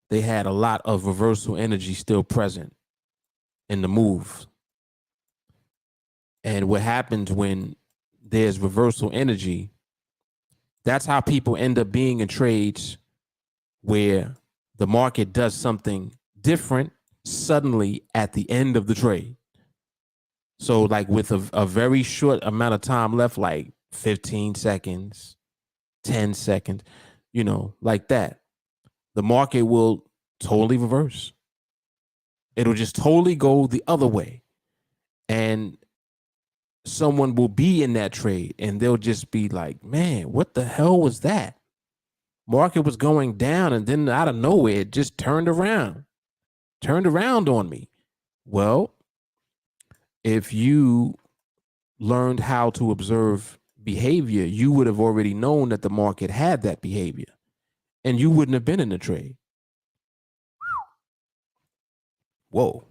they had a lot of reversal energy still present in the move. And what happens when there's reversal energy, that's how people end up being in trades where the market does something different suddenly at the end of the trade. So like with a very short amount of time left, like 15 seconds, 10 seconds, like that, the market will totally reverse. It'll just totally go the other way. And someone will be in that trade and they'll just be like, man, what the hell was that? Market was going down and then out of nowhere, it just turned around on me. Well, if you learned how to observe behavior, you would have already known that the market had that behavior and you wouldn't have been in the trade. Whoa.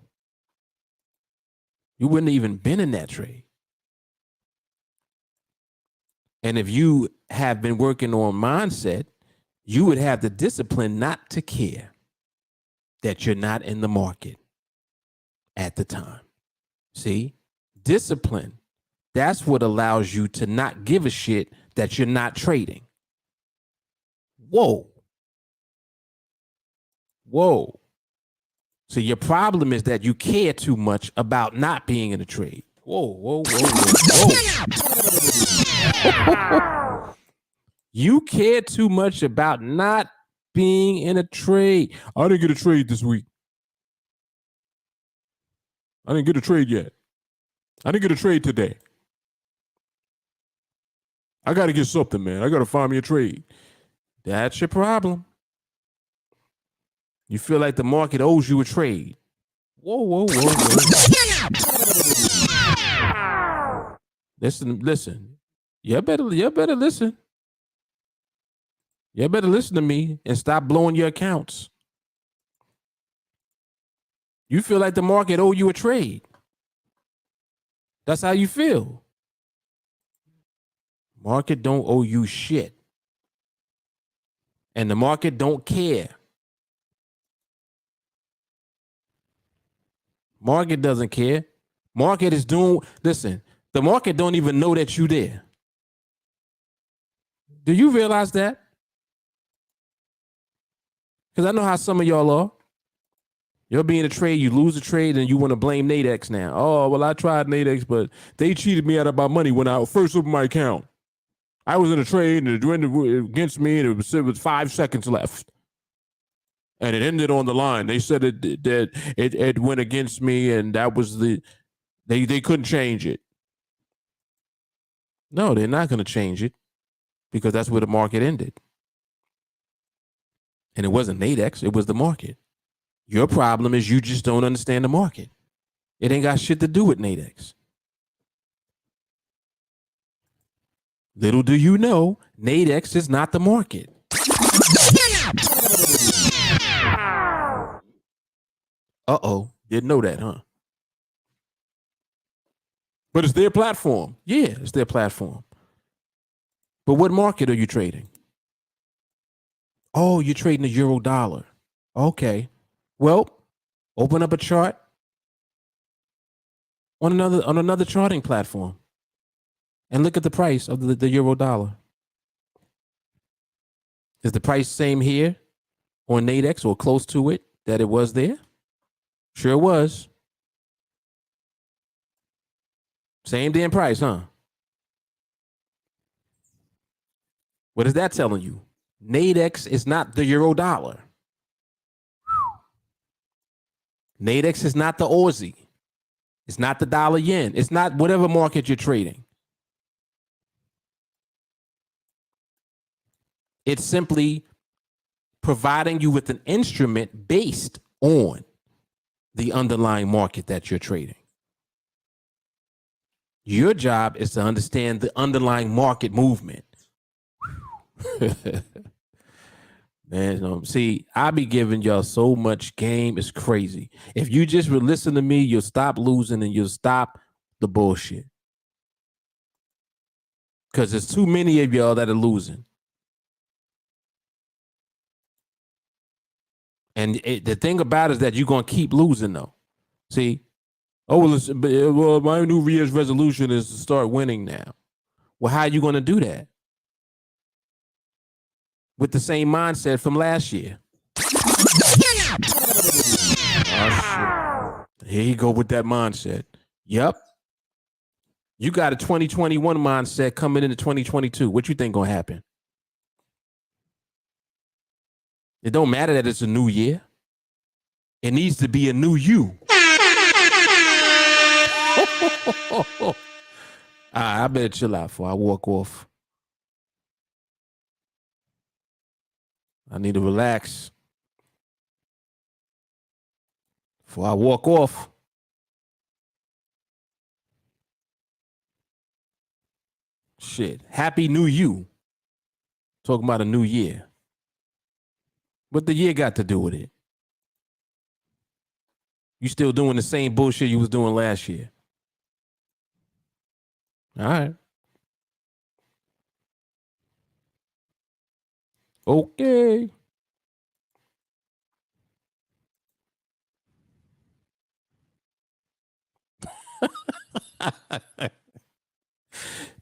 You wouldn't have even been in that trade. And if you have been working on mindset, you would have the discipline not to care that you're not in the market at the time. See, discipline, that's what allows you to not give a shit that you're not trading. Whoa. Whoa. So your problem is that you care too much about not being in a trade. Whoa. You care too much about not being in a trade. I didn't get a trade this week. I didn't get a trade yet. I didn't get a trade today. I got to get something, man. I got to find me a trade. That's your problem. You feel like the market owes you a trade. Whoa, whoa, whoa, whoa. Listen. You better listen. You better listen to me and stop blowing your accounts. You feel like the market owe you a trade. That's how you feel. Market don't owe you shit. And the market don't care. Market doesn't care. Market is doing, listen, the market don't even know that you there. Do you realize that? Because I know how some of y'all are. You'll be in a trade, you lose a trade, and you want to blame NADEX now. Oh, well, I tried NADEX, but they cheated me out of my money when I first opened my account. I was in a trade, and it went against me, and it was 5 seconds left. And it ended on the line. They said it went against me, and that was they couldn't change it. No, they're not going to change it because that's where the market ended. And it wasn't NADEX, it was the market. Your problem is you just don't understand the market. It ain't got shit to do with NADEX. Little do you know, NADEX is not the market. Uh-oh, didn't know that, huh? But it's their platform. Yeah, it's their platform. But what market are you trading? Oh, you're trading the euro dollar. Okay. Well, open up a chart on another charting platform and look at the price of the euro dollar. Is the price same here on NADEX or close to it that it was there? Sure was. Same damn price, huh? What is that telling you? NADEX is not the euro dollar. NADEX is not the Aussie. It's not the dollar yen. It's not whatever market you're trading. It's simply providing you with an instrument based on the underlying market that you're trading. Your job is to understand the underlying market movement. Man, see, I be giving y'all so much game. It's crazy. If you just would listen to me, you'll stop losing and you'll stop the bullshit. Because there's too many of y'all that are losing. And the thing about it is that you're going to keep losing, though. See? Well, my New Year's resolution is to start winning now. Well, how are you going to do that? With the same mindset from last year. Oh, shit. Here you go with that mindset. Yep. You got a 2021 mindset coming into 2022. What you think going to happen? It don't matter that it's a new year. It needs to be a new you. I better chill out before I walk off. I need to relax before I walk off. Shit. Happy New You. Talking about a new year. What the year got to do with it? You still doing the same bullshit you was doing last year. All right. Okay.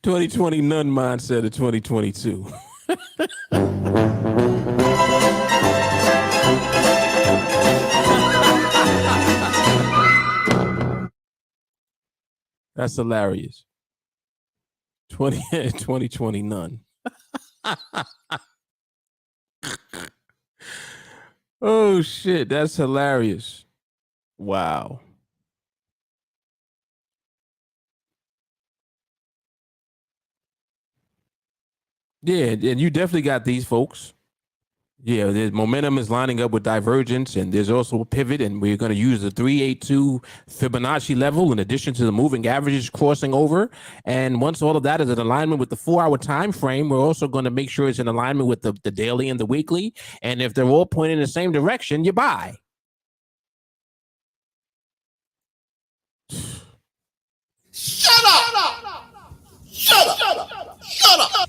(2020) none mindset of 2022. That's hilarious. 2020 none. Oh shit, that's hilarious. Wow. Yeah, and you definitely got these folks. Yeah, the momentum is lining up with divergence, and there's also a pivot, and we're going to use the 382 Fibonacci level in addition to the moving averages crossing over. And once all of that is in alignment with the 4-hour time frame, we're also going to make sure it's in alignment with the daily and the weekly. And if they're all pointing in the same direction, you buy. Shut up! Shut up! Shut up!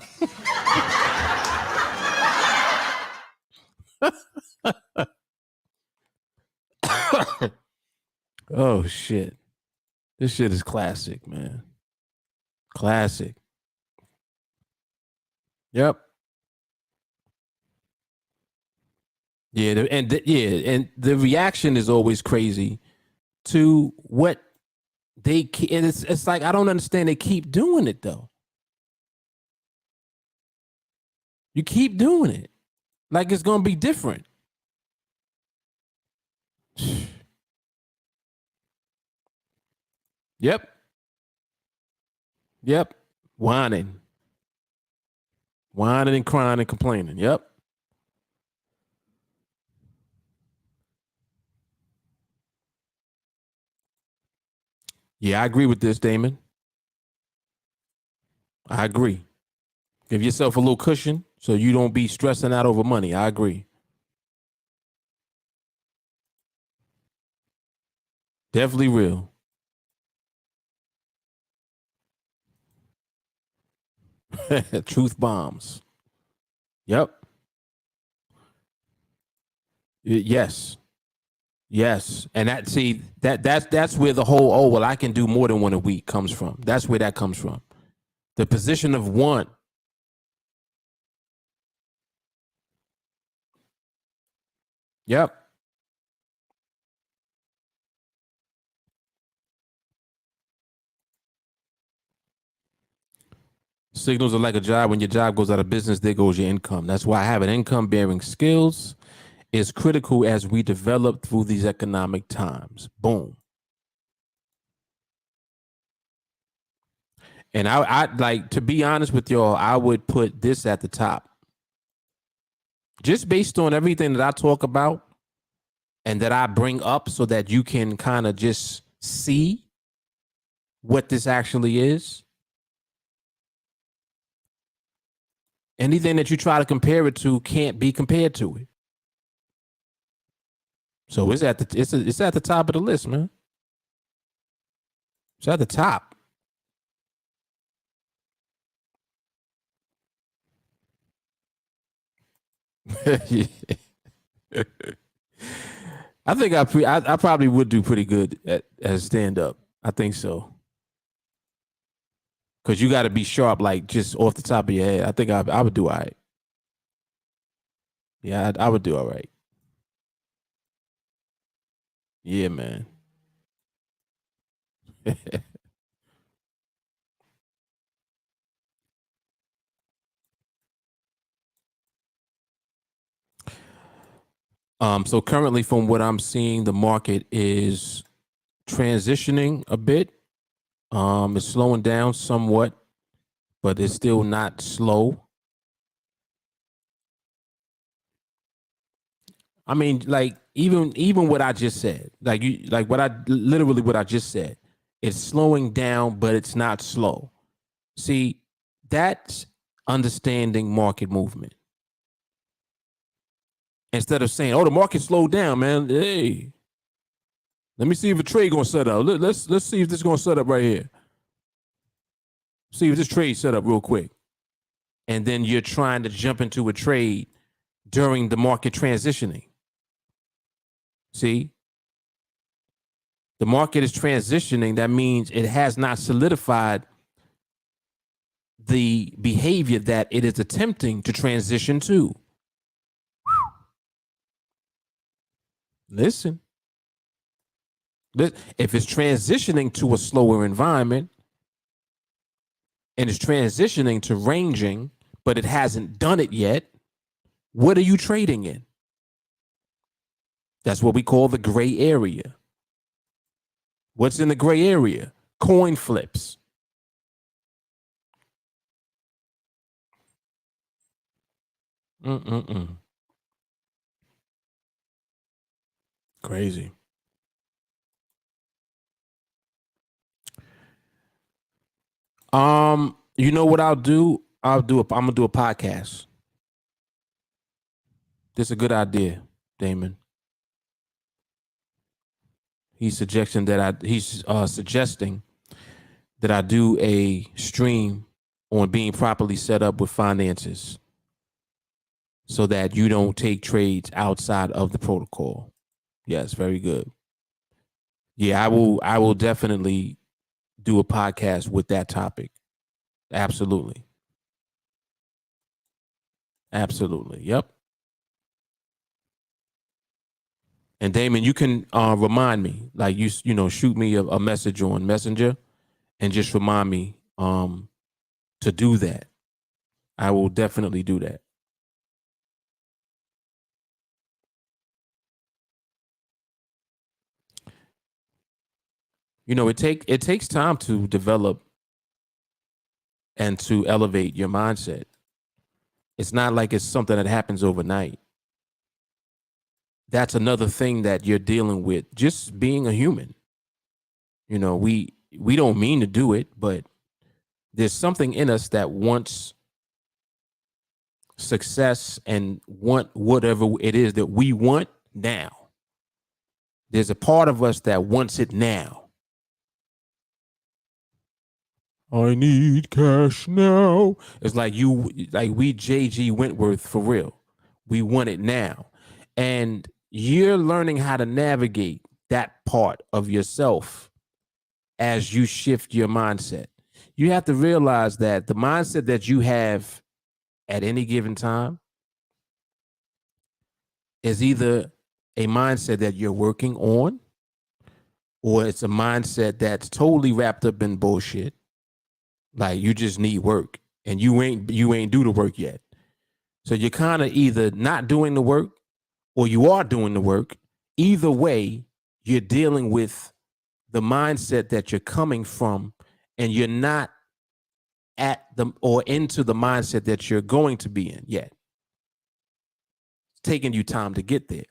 Oh shit. This shit is classic, man. Classic. Yep. Yeah, and the reaction is always crazy to what and it's like I don't understand they keep doing it though. You keep doing it. Like it's gonna be different. Yep. Yep. Whining. Whining and crying and complaining. Yep. Yeah, I agree with this, Damon. I agree. Give yourself a little cushion so you don't be stressing out over money. I agree. Definitely real. Truth bombs. Yep. Yes. Yes. And that's where the whole I can do more than one a week comes from. That's where that comes from. The position of want. Yep. Signals are like a job. When your job goes out of business, there goes your income. That's why having income bearing skills is critical as we develop through these economic times. Boom. And I like to be honest with y'all, I would put this at the top. Just based on everything that I talk about and that I bring up so that you can kind of just see what this actually is. Anything that you try to compare it to can't be compared to it. So it's at the top of the list, man. It's at the top. I think I probably would do pretty good at stand up. I think so. Cause you got to be sharp, like just off the top of your head. I think I would do all right. Yeah, I would do all right. Yeah, man. So currently, from what I'm seeing, the market is transitioning a bit. It's slowing down somewhat, but it's still not slow. I mean, like even what I just said, like what I just said, it's slowing down, but it's not slow. See, that's understanding market movement. Instead of saying, "Oh, the market slowed down, man." Hey, let me see if a trade gonna set up. Let's see if this is gonna set up right here. See if this trade set up real quick. And then you're trying to jump into a trade during the market transitioning. See, the market is transitioning. That means it has not solidified the behavior that it is attempting to transition to. Listen, if it's transitioning to a slower environment and it's transitioning to ranging, but it hasn't done it yet, what are you trading in? That's what we call the gray area. What's in the gray area? Coin flips. Crazy. You know what I'll do? I'm gonna do a podcast. This is a good idea, Damon. He's suggesting that I do a stream on being properly set up with finances so that you don't take trades outside of the protocol. Yes, very good. Yeah, I will definitely do a podcast with that topic. Absolutely. Absolutely. Yep. And Damon, you can remind me, like you know, shoot me a message on Messenger and just remind me to do that. I will definitely do that. You know, it takes time to develop and to elevate your mindset. It's not like it's something that happens overnight. That's another thing that you're dealing with. Just being a human. You know, we don't mean to do it, but there's something in us that wants success and want whatever it is that we want now. There's a part of us that wants it now. I need cash now. It's like we JG Wentworth for real. We want it now. And you're learning how to navigate that part of yourself as you shift your mindset. You have to realize that the mindset that you have at any given time is either a mindset that you're working on or it's a mindset that's totally wrapped up in bullshit. Like you just need work and you ain't do the work yet. So you're kind of either not doing the work or you are doing the work. Either way, you're dealing with the mindset that you're coming from and you're not at the or into the mindset that you're going to be in yet. It's taking you time to get there.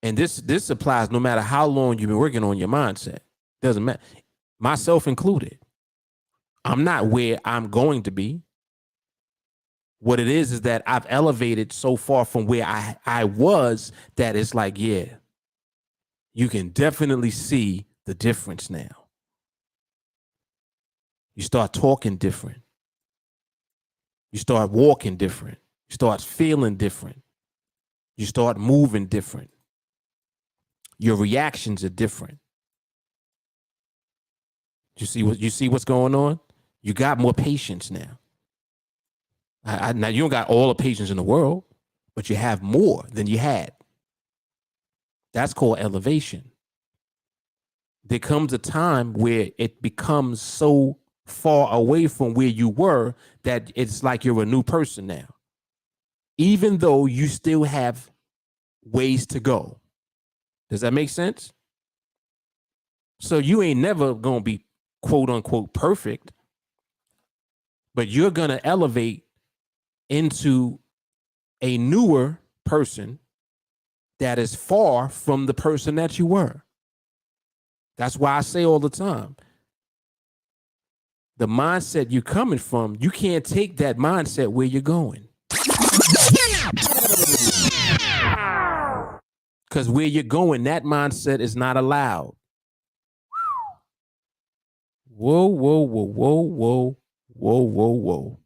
And this applies no matter how long you've been working on your mindset. Doesn't matter. Myself included. I'm not where I'm going to be. What it is that I've elevated so far from where I was that it's like, yeah, you can definitely see the difference now. You start talking different. You start walking different. You start feeling different. You start moving different. Your reactions are different. You see what's going on? You got more patience now. Now you don't got all the patience in the world, but you have more than you had. That's called elevation. There comes a time where it becomes so far away from where you were that it's like you're a new person now, even though you still have ways to go. Does that make sense? So you ain't never going to be quote unquote perfect, but you're going to elevate into a newer person that is far from the person that you were. That's why I say all the time, the mindset you're coming from, you can't take that mindset where you're going. Because where you're going, that mindset is not allowed. Whoa, whoa, whoa, whoa, whoa, whoa, whoa, whoa.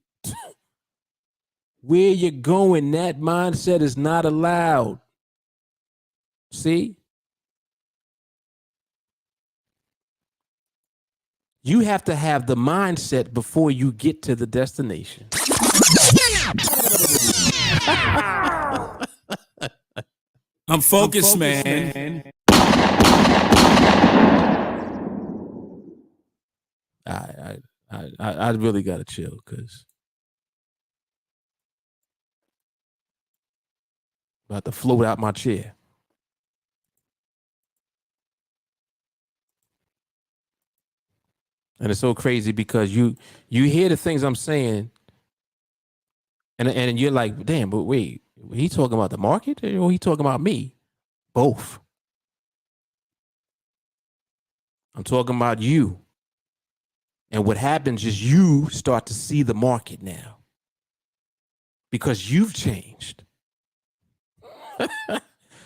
Where you're going, that mindset is not allowed. See? You have to have the mindset before you get to the destination. I'm focused, man. I really gotta chill because I'm about to float out my chair. And it's so crazy because you hear the things I'm saying And you're like, damn, but wait, he talking about the market or he talking about me? Both. I'm talking about you. And what happens is you start to see the market now because you've changed.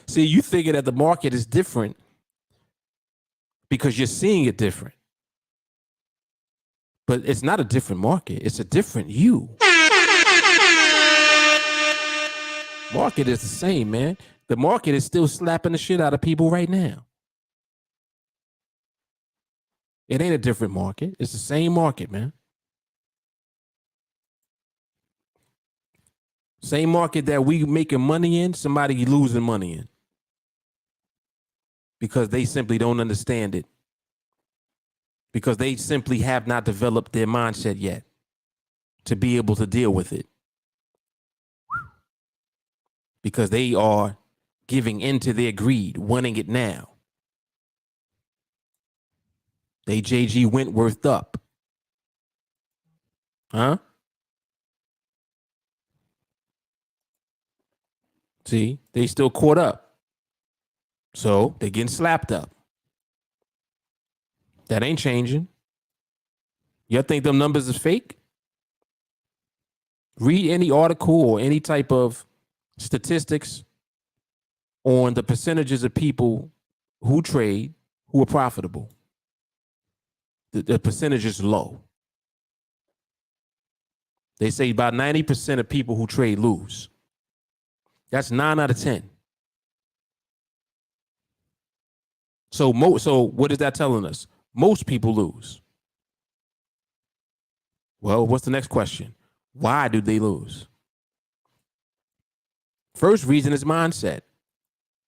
See, you thinking that the market is different because you're seeing it different. But it's not a different market. It's a different you. Market is the same, man. The market is still slapping the shit out of people right now. It ain't a different market. It's the same market, man. Same market that we making money in, somebody losing money in. Because they simply don't understand it. Because they simply have not developed their mindset yet to be able to deal with it. Because they are giving into their greed, wanting it now. They JG Wentworth up. Huh? See, they still caught up. So they're getting slapped up. That ain't changing. You think them numbers is fake? Read any article or any type of statistics on the percentages of people who trade who are profitable. The percentage is low. They say about 90% of people who trade lose. That's 9 out of 10. So what is that telling us? Most people lose. Well, what's the next question? Why do they lose? First reason is mindset.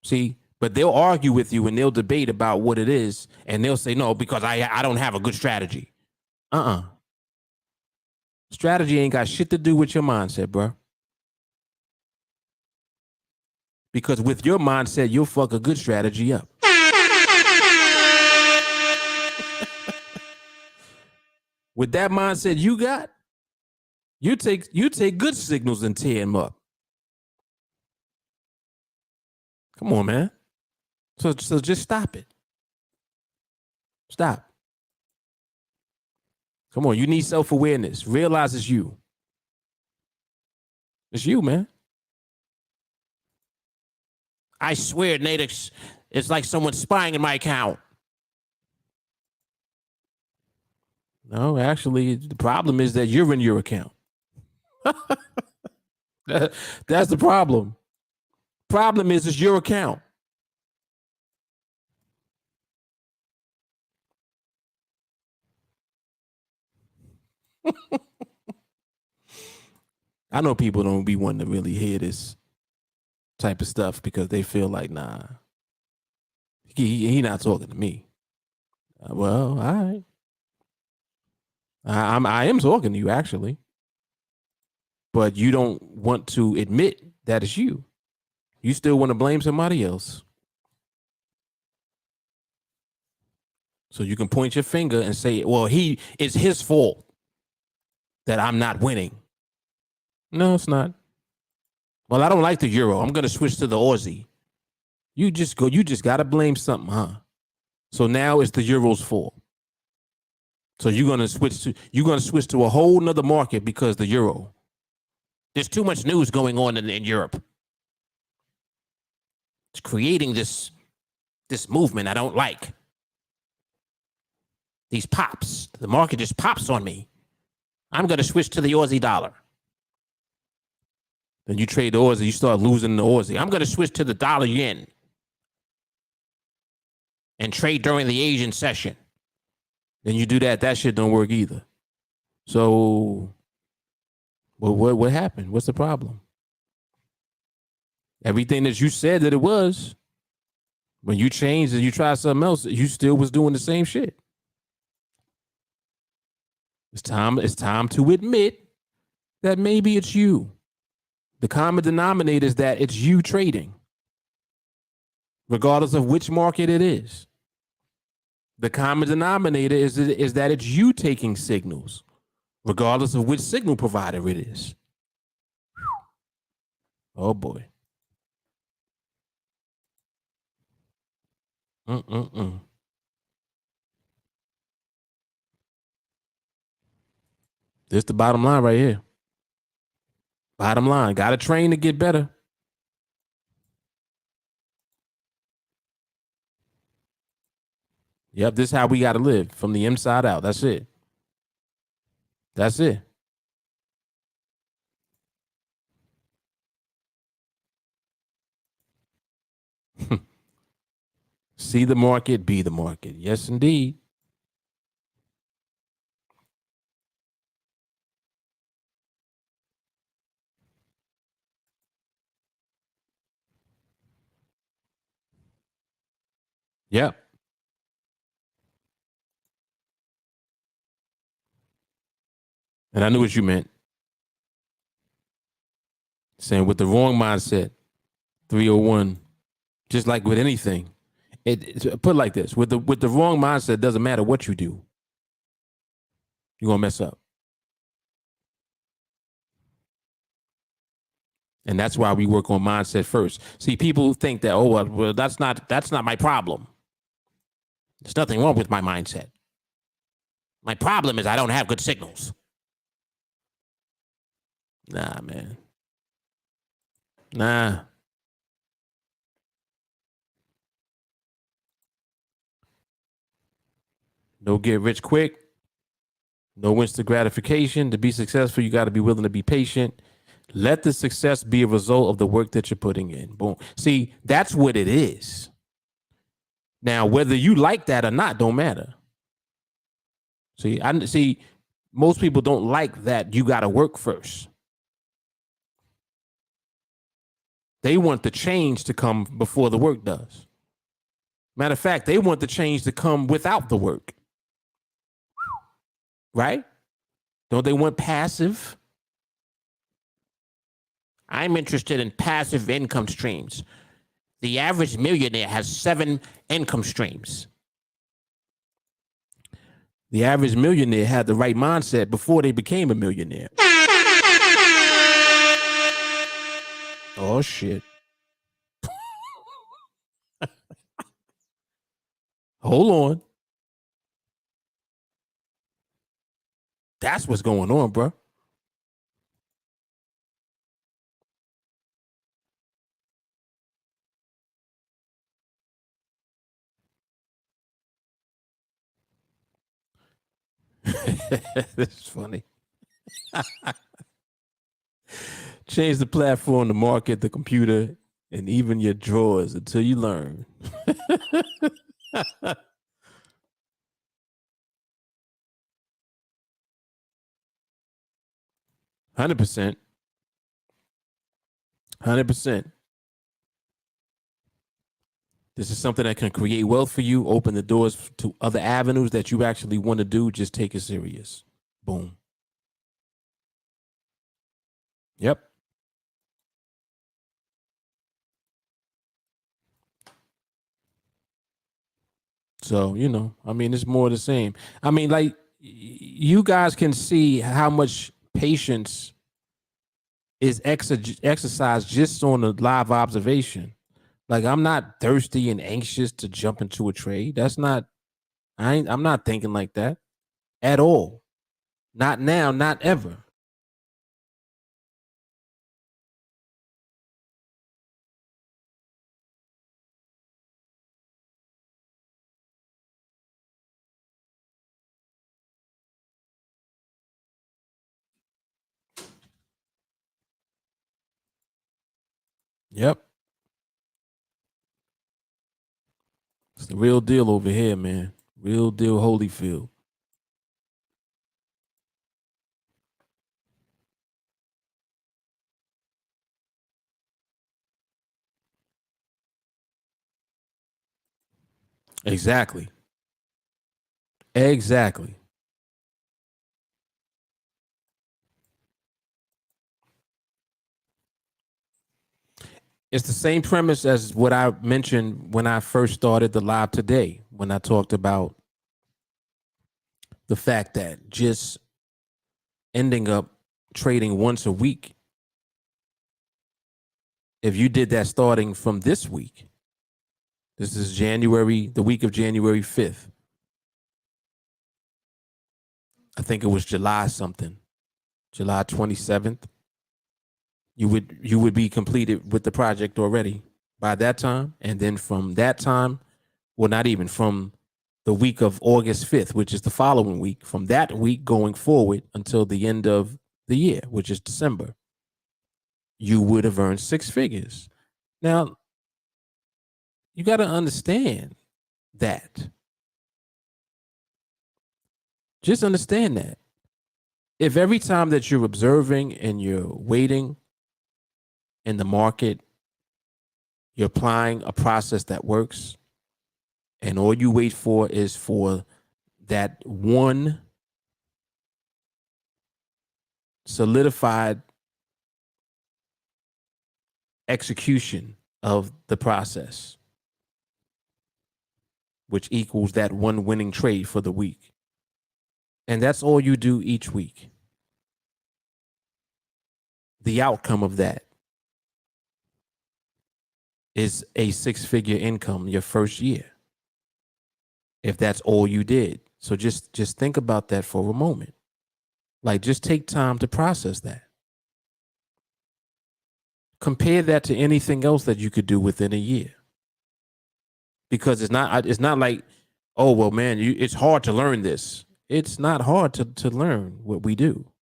See, but they'll argue with you and they'll debate about what it is, and they'll say, no, because I don't have a good strategy. Strategy ain't got shit to do with your mindset, bro. Because with your mindset, you'll fuck a good strategy up. With that mindset you got, you take good signals and tear them up. Come on, man. So just stop it. Stop. Come on, you need self-awareness. Realize it's you. It's you, man. I swear, NADEX, it's like someone spying in my account. No, actually, the problem is that you're in your account. That's the problem. Problem is it's your account. I know people don't be wanting to really hear this type of stuff because they feel like, nah, he not talking to me. Well, all right. I am talking to you, actually. But you don't want to admit that it's you. You still want to blame somebody else. So you can point your finger and say, well, it's his fault that I'm not winning. No, it's not. Well, I don't like the euro. I'm going to switch to the Aussie. You just got to blame something, huh? So now it's the euro's fault. So you're going to switch to a whole nother market because the euro. There's too much news going on in Europe. It's creating this movement I don't like. These pops. The market just pops on me. I'm going to switch to the Aussie dollar. Then you trade the Aussie, you start losing the Aussie. I'm going to switch to the dollar yen and trade during the Asian session. Then you do that. That shit don't work either. So, well, what happened? What's the problem? Everything that you said that it was, when you changed and you tried something else, you still was doing the same shit. It's time to admit that maybe it's you. The common denominator is that it's you trading, regardless of which market it is. The common denominator is that it's you taking signals, regardless of which signal provider it is. Oh boy. Mm-mm-mm. This the bottom line right here. Bottom line. Got to train to get better. Yep, this is how we got to live from the inside out. That's it. That's it. See the market, be the market. Yes, indeed. Yep. And I knew what you meant. Saying with the wrong mindset, 301, just like with anything. Put it like this: with the wrong mindset, it doesn't matter what you do, you're gonna mess up. And that's why we work on mindset first. See, people think that, oh well, that's not my problem. There's nothing wrong with my mindset. My problem is I don't have good signals. Nah, man. Nah. No get rich quick. No instant gratification. To be successful, you got to be willing to be patient. Let the success be a result of the work that you're putting in. Boom. See, that's what it is. Now, whether you like that or not, don't matter. See, most people don't like that you got to work first. They want the change to come before the work does. Matter of fact, they want the change to come without the work. Right? Don't they want passive? I'm interested in passive income streams. The average millionaire has 7 income streams. The average millionaire had the right mindset before they became a millionaire. Oh, shit. Hold on. That's what's going on, bro. This is funny. Change the platform, the market, the computer, and even your drawers until you learn. 100%. 100%. This is something that can create wealth for you, open the doors to other avenues that you actually want to do. Just take it serious. Boom. Yep. So, I mean, it's more the same. I mean, like, you guys can see how much patience is exercised just on a live observation. Like, I'm not thirsty and anxious to jump into a trade. I'm not thinking like that at all. Not now, not ever. Yep. It's the real deal over here, man. Real deal, Holyfield. Exactly. Exactly. It's the same premise as what I mentioned when I first started the live today, when I talked about the fact that just ending up trading once a week if you did that starting from this week, this is the week of January 5th. I think it was July something, July 27th. You would be completed with the project already by that time. And then from that time, well, not even from the week of August 5th, which is the following week, from that week going forward until the end of the year, which is December, you would have earned six figures. Now, you got to understand that. Just understand that. If every time that you're observing and you're waiting in the market, you're applying a process that works, and all you wait for is for that one solidified execution of the process, which equals that one winning trade for the week. And that's all you do each week. The outcome of that is a six-figure income your first year, if that's all you did. So just think about that for a moment. Like, just take time to process that. Compare that to anything else that you could do within a year. Because it's not like, oh, well, man, it's hard to learn this. It's not hard to learn what we do.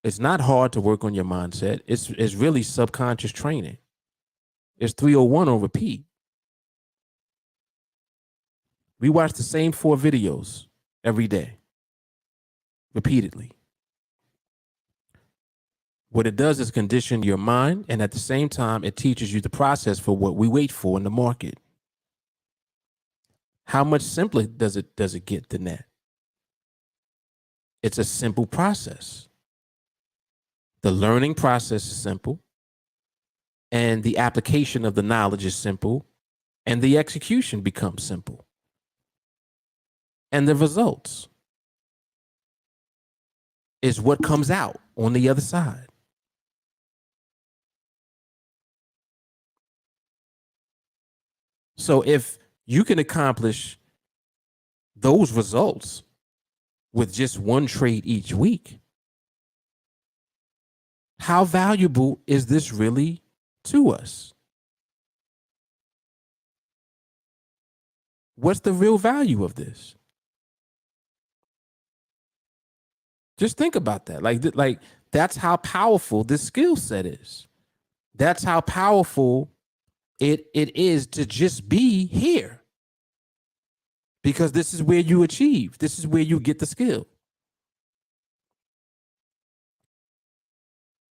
It's not hard to work on your mindset. It's really subconscious training. It's 301 on repeat. We watch the same 4 videos every day, repeatedly. What it does is condition your mind, and at the same time, it teaches you the process for what we wait for in the market. How much simpler does it get than that? It's a simple process. The learning process is simple, and the application of the knowledge is simple, and the execution becomes simple. And the results is what comes out on the other side. So if you can accomplish those results with just one trade each week, how valuable is this really to us? What's the real value of this? Just think about that. Like that's how powerful this skill set is. That's how powerful it is to just be here. Because this is where you achieve. This is where you get the skill.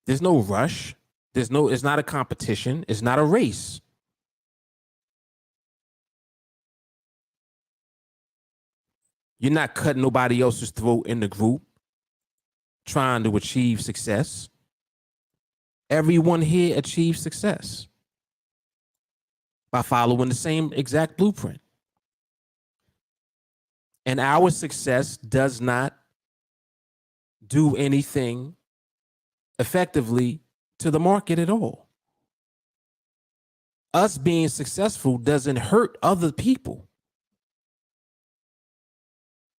There's no rush. It's not a competition. It's not a race. You're not cutting nobody else's throat in the group trying to achieve success. Everyone here achieves success by following the same exact blueprint. And our success does not do anything effectively to the market at all. Us being successful doesn't hurt other people.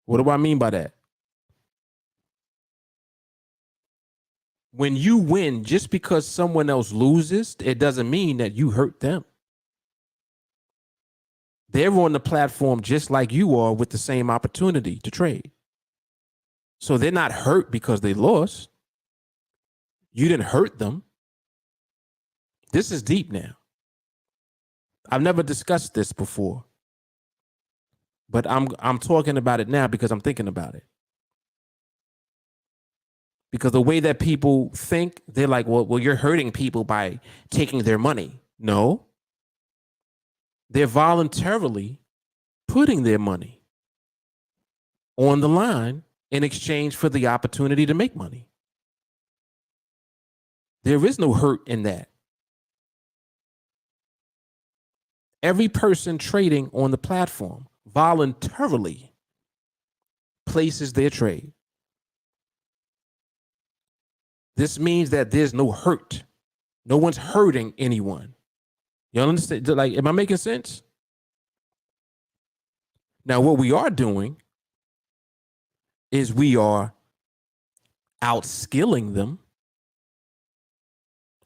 What do I mean by that? When you win, just because someone else loses, it doesn't mean that you hurt them. They're on the platform just like you are with the same opportunity to trade. So they're not hurt because they lost. You didn't hurt them. This is deep now. I've never discussed this before, but I'm talking about it now because I'm thinking about it. Because the way that people think, they're like, well, you're hurting people by taking their money. No. They're voluntarily putting their money on the line in exchange for the opportunity to make money. There is no hurt in that. Every person trading on the platform voluntarily places their trade. This means that there's no hurt, No one's hurting anyone. You understand? Like, am I making sense? Now, what we are doing is we are outskilling them.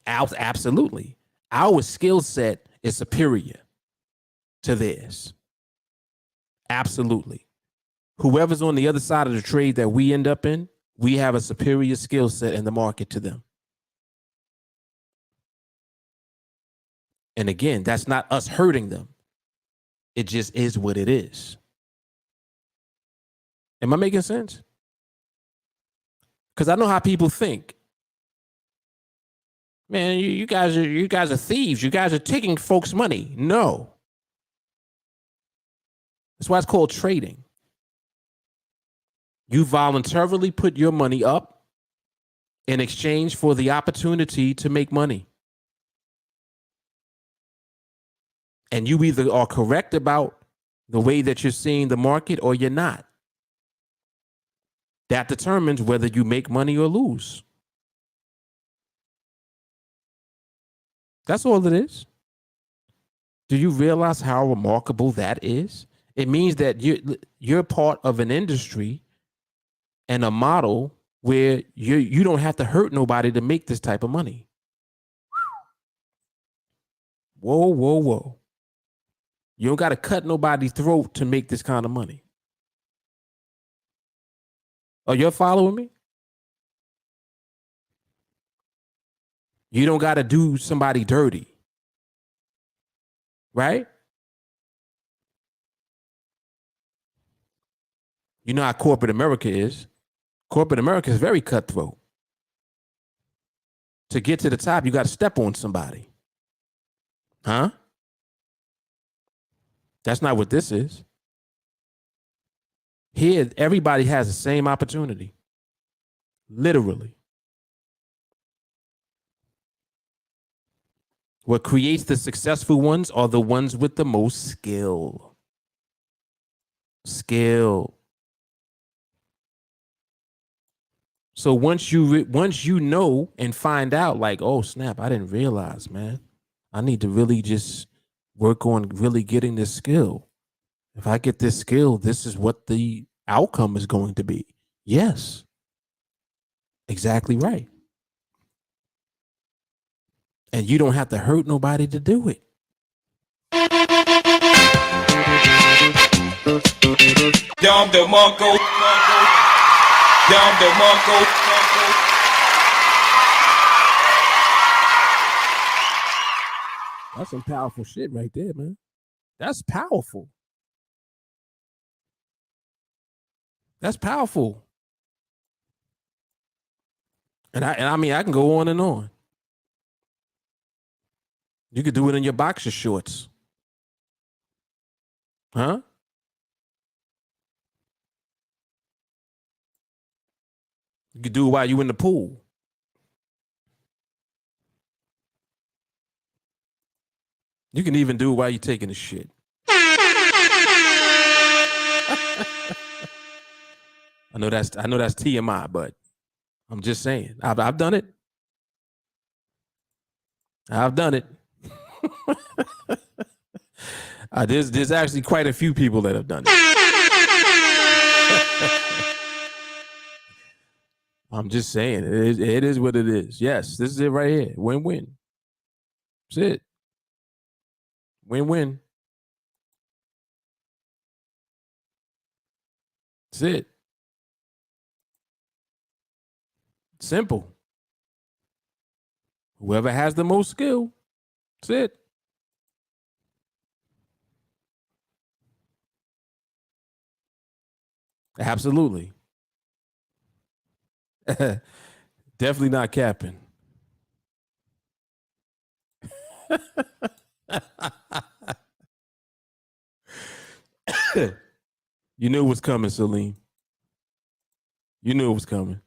Absolutely. Our skill set is superior to theirs. Absolutely. Whoever's on the other side of the trade that we end up in, we have a superior skill set in the market to them. And again, that's not us hurting them. It just is what it is. Am I making sense? Because I know how people think. Man, you guys are thieves. You guys are taking folks' money. No. That's why it's called trading. You voluntarily put your money up in exchange for the opportunity to make money. And you either are correct about the way that you're seeing the market or you're not. That determines whether you make money or lose. That's all it is. Do you realize how remarkable that is? It means that you're part of an industry and a model where you don't have to hurt nobody to make this type of money. Whoa, whoa, whoa. You don't got to cut nobody's throat to make this kind of money. Are you following me? You don't got to do somebody dirty. Right? You know how corporate America is. Corporate America is very cutthroat. To get to the top, you got to step on somebody. Huh? That's not what this is. Here, everybody has the same opportunity. Literally. What creates the successful ones are the ones with the most skill. Skill. So once you know and find out, like, oh snap, I didn't realize, man. I need to really just work on really getting this skill. If I get this skill, this is what the outcome is going to be. Yes. Exactly right. And you don't have to hurt nobody to do it. Down the Monko. Down the Monko. That's some powerful shit right there, man. That's powerful. That's powerful. And I mean, I can go on and on. You could do it in your boxer shorts. Huh? You could do it while you in the pool. You can even do it while you're taking a shit. I know that's TMI, but I'm just saying. I've done it. I've done it. There's actually quite a few people that have done it. I'm just saying, it is what it is. Yes, this is it right here. Win-win. That's it. Win-win. That's it. Simple. Whoever has the most skill, that's it. Absolutely. Definitely not capping. You knew it was coming, Celine. You knew it was coming.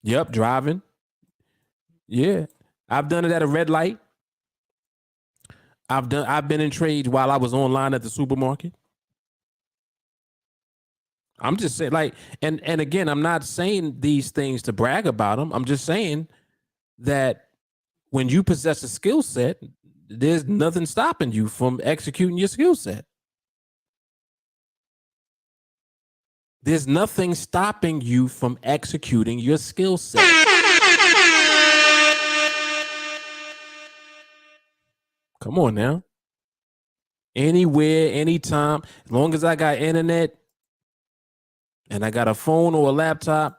Yep, driving. Yeah. I've done it at a red light. I've been in trades while I was online at the supermarket. I'm just saying, like, and again, I'm not saying these things to brag about them. I'm just saying that when you possess a skill set, there's nothing stopping you from executing your skill set. There's nothing stopping you from executing your skill set. Come on now. Anywhere, anytime, as long as I got internet and I got a phone or a laptop,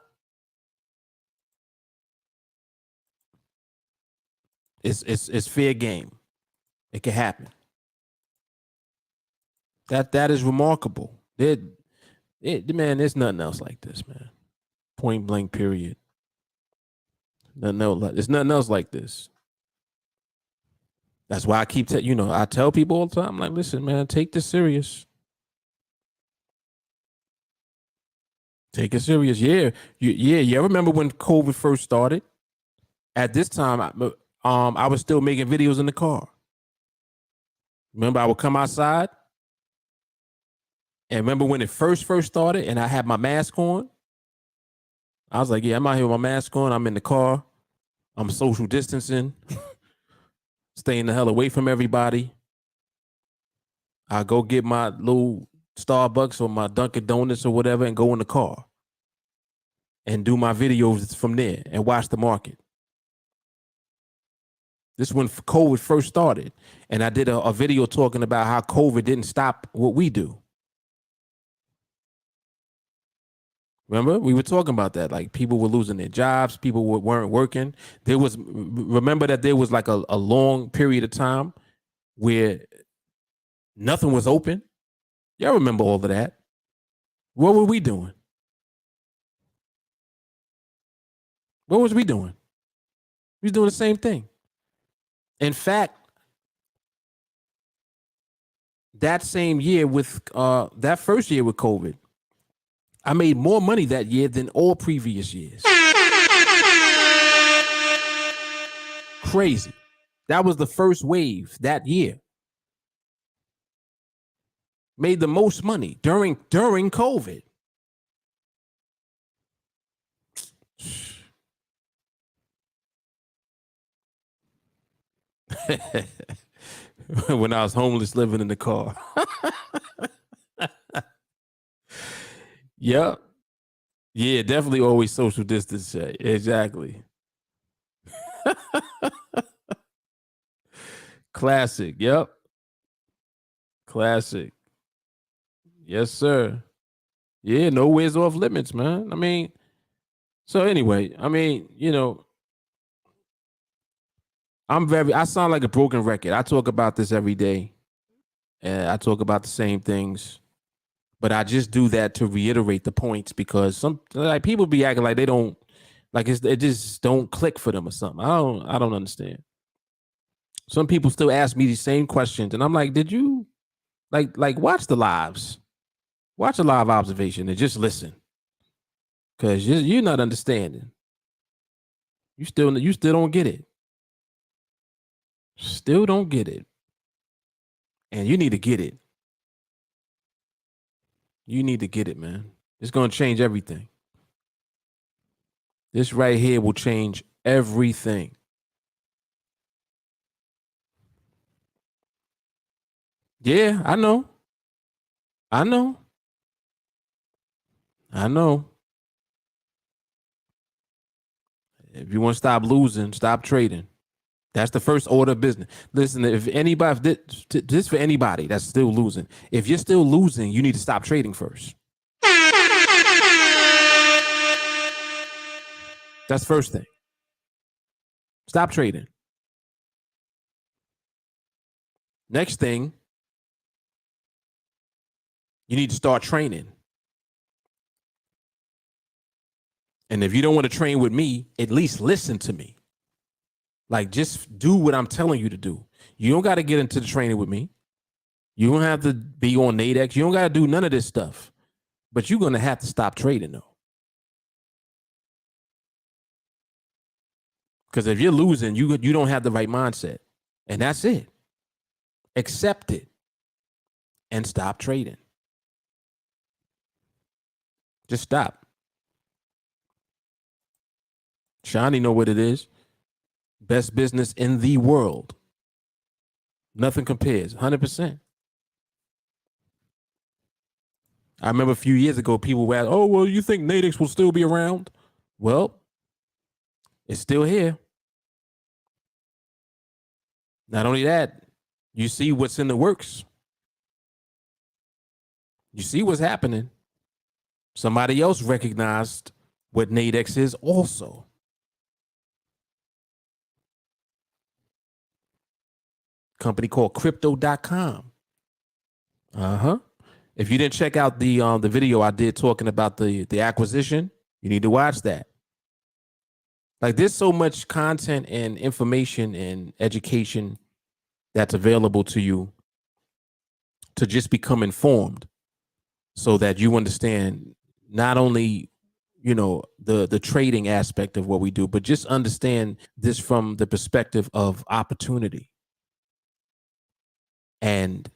it's fair game. It can happen. That is remarkable. Man, there's nothing else like this, man. Point blank, period. There's nothing else like this. That's why I keep I tell people all the time, I'm like, listen, man, take this serious. Take it serious. Yeah. You remember when COVID first started? At this time, I was still making videos in the car. Remember, I would come outside. And remember when it first started and I had my mask on? I was like, yeah, I'm out here with my mask on. I'm in the car. I'm social distancing, staying the hell away from everybody. I go get my little Starbucks or my Dunkin' Donuts or whatever and go in the car and do my videos from there and watch the market. This is when COVID first started. And I did a video talking about how COVID didn't stop what we do. Remember, we were talking about that. Like people were losing their jobs, people weren't working. Remember that there was like a long period of time where nothing was open. Y'all remember all of that? What were we doing? What was we doing? We was doing the same thing. In fact, that same year with that first year with COVID, I made more money that year than all previous years. Crazy. That was the first wave that year. Made the most money during COVID. When I was homeless living in the car. Yep. Yeah, definitely always social distance. Exactly. Classic. Yep. Classic. Yes, sir. Yeah, nowhere's off limits, man. I mean, so anyway, I mean, I sound like a broken record. I talk about this every day. And I talk about the same things. But I just do that to reiterate the points because some people be acting like they don't it just don't click for them or something. I don't understand. Some people still ask me these same questions, and I'm like, did you watch the lives? Watch a live observation and just listen. Because you're not understanding. You still don't get it. Still don't get it. And you need to get it. You need to get it, man. It's going to change everything. This right here will change everything. Yeah, I know. I know. I know. If you want to stop losing, stop trading. That's the first order of business. Listen, if anybody, this for anybody that's still losing. If you're still losing, you need to stop trading first. That's first thing. Stop trading. Next thing, you need to start training. And if you don't want to train with me, at least listen to me. Like, just do what I'm telling you to do. You don't got to get into the training with me. You don't have to be on NADEX. You don't got to do none of this stuff. But you're going to have to stop trading, though. Because if you're losing, you don't have the right mindset. And that's it. Accept it. And stop trading. Just stop. Shani know what it is. Best business in the world. Nothing compares. 100%. I remember a few years ago, people were, oh, well, you think NADEX will still be around? Well, it's still here. Not only that, you see what's in the works. You see what's happening. Somebody else recognized what NADEX is also. Company called crypto.com. Uh-huh. If you didn't check out the video I did talking about the acquisition, you need to watch that. Like, there's so much content and information and education that's available to you to just become informed so that you understand not only, the trading aspect of what we do, but just understand this from the perspective of opportunity. And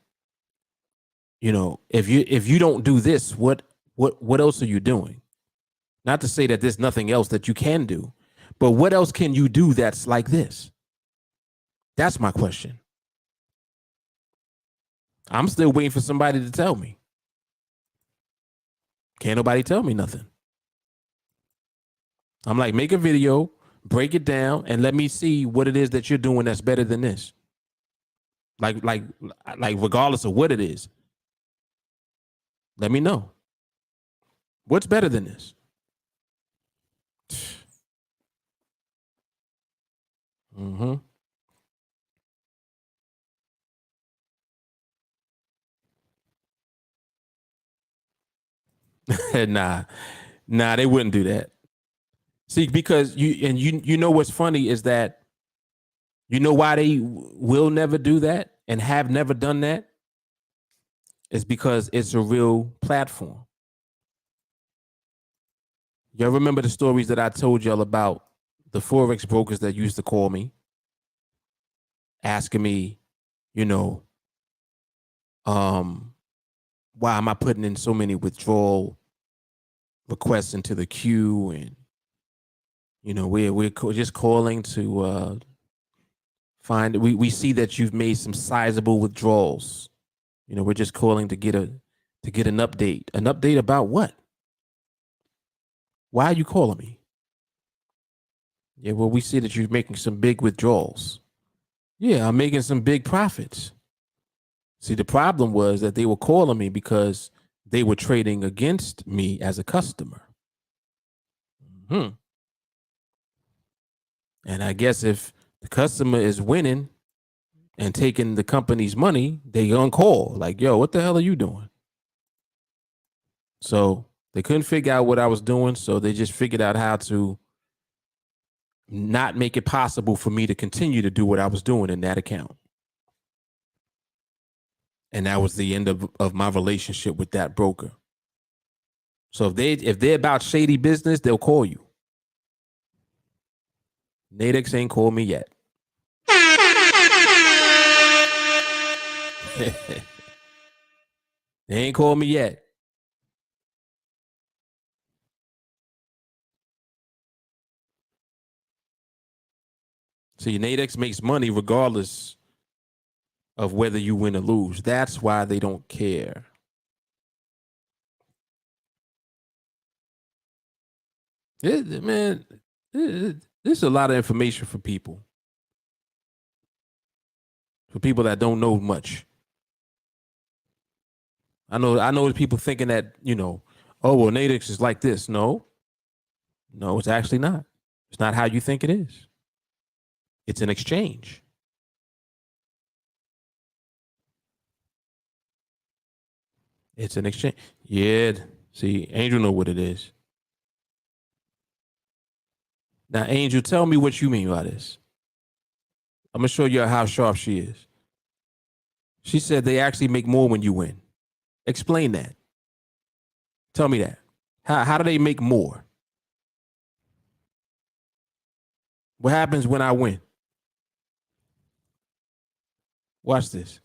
if you don't do this, what else are you doing? Not to say that there's nothing else that you can do, but what else can you do that's like this? That's my question. I'm still waiting for somebody to tell me. Can't nobody tell me nothing. I'm like, make a video, break it down, and let me see what it is that you're doing that's better than this. Like regardless of what it is, let me know. What's better than this? Mm-hmm. nah, they wouldn't do that. See, because you know what's funny is that you know why they will never do that and have never done that? It's because it's a real platform. Y'all remember the stories that I told y'all about the Forex brokers that used to call me, asking me, you know, why am I putting in so many withdrawal requests into the queue? And, we're just calling to find, we see that you've made some sizable withdrawals. We're just calling to get an update. An update about what? Why are you calling me? Yeah, well, we see that you're making some big withdrawals. Yeah, I'm making some big profits. See, the problem was that they were calling me because they were trading against me as a customer. And I guess if the customer is winning and taking the company's money, they on call like, yo, what the hell are you doing? So they couldn't figure out what I was doing. So they just figured out how to not make it possible for me to continue to do what I was doing in that account. And that was the end of my relationship with that broker. So if they're about shady business, they'll call you. NADEX ain't called me yet. They ain't called me yet. See, NADEX makes money regardless of whether you win or lose. That's why they don't care. Man, there's a lot of information for people that don't know much. I know people thinking that, oh, well, NADEX is like this. No, it's actually not. It's not how you think it is. It's an exchange. It's an exchange. Yeah. See, Angel know what it is. Now, Angel, tell me what you mean by this. I'm gonna show you how sharp she is. She said they actually make more when you win. Explain that. Tell me that. How do they make more? What happens when I win? Watch this.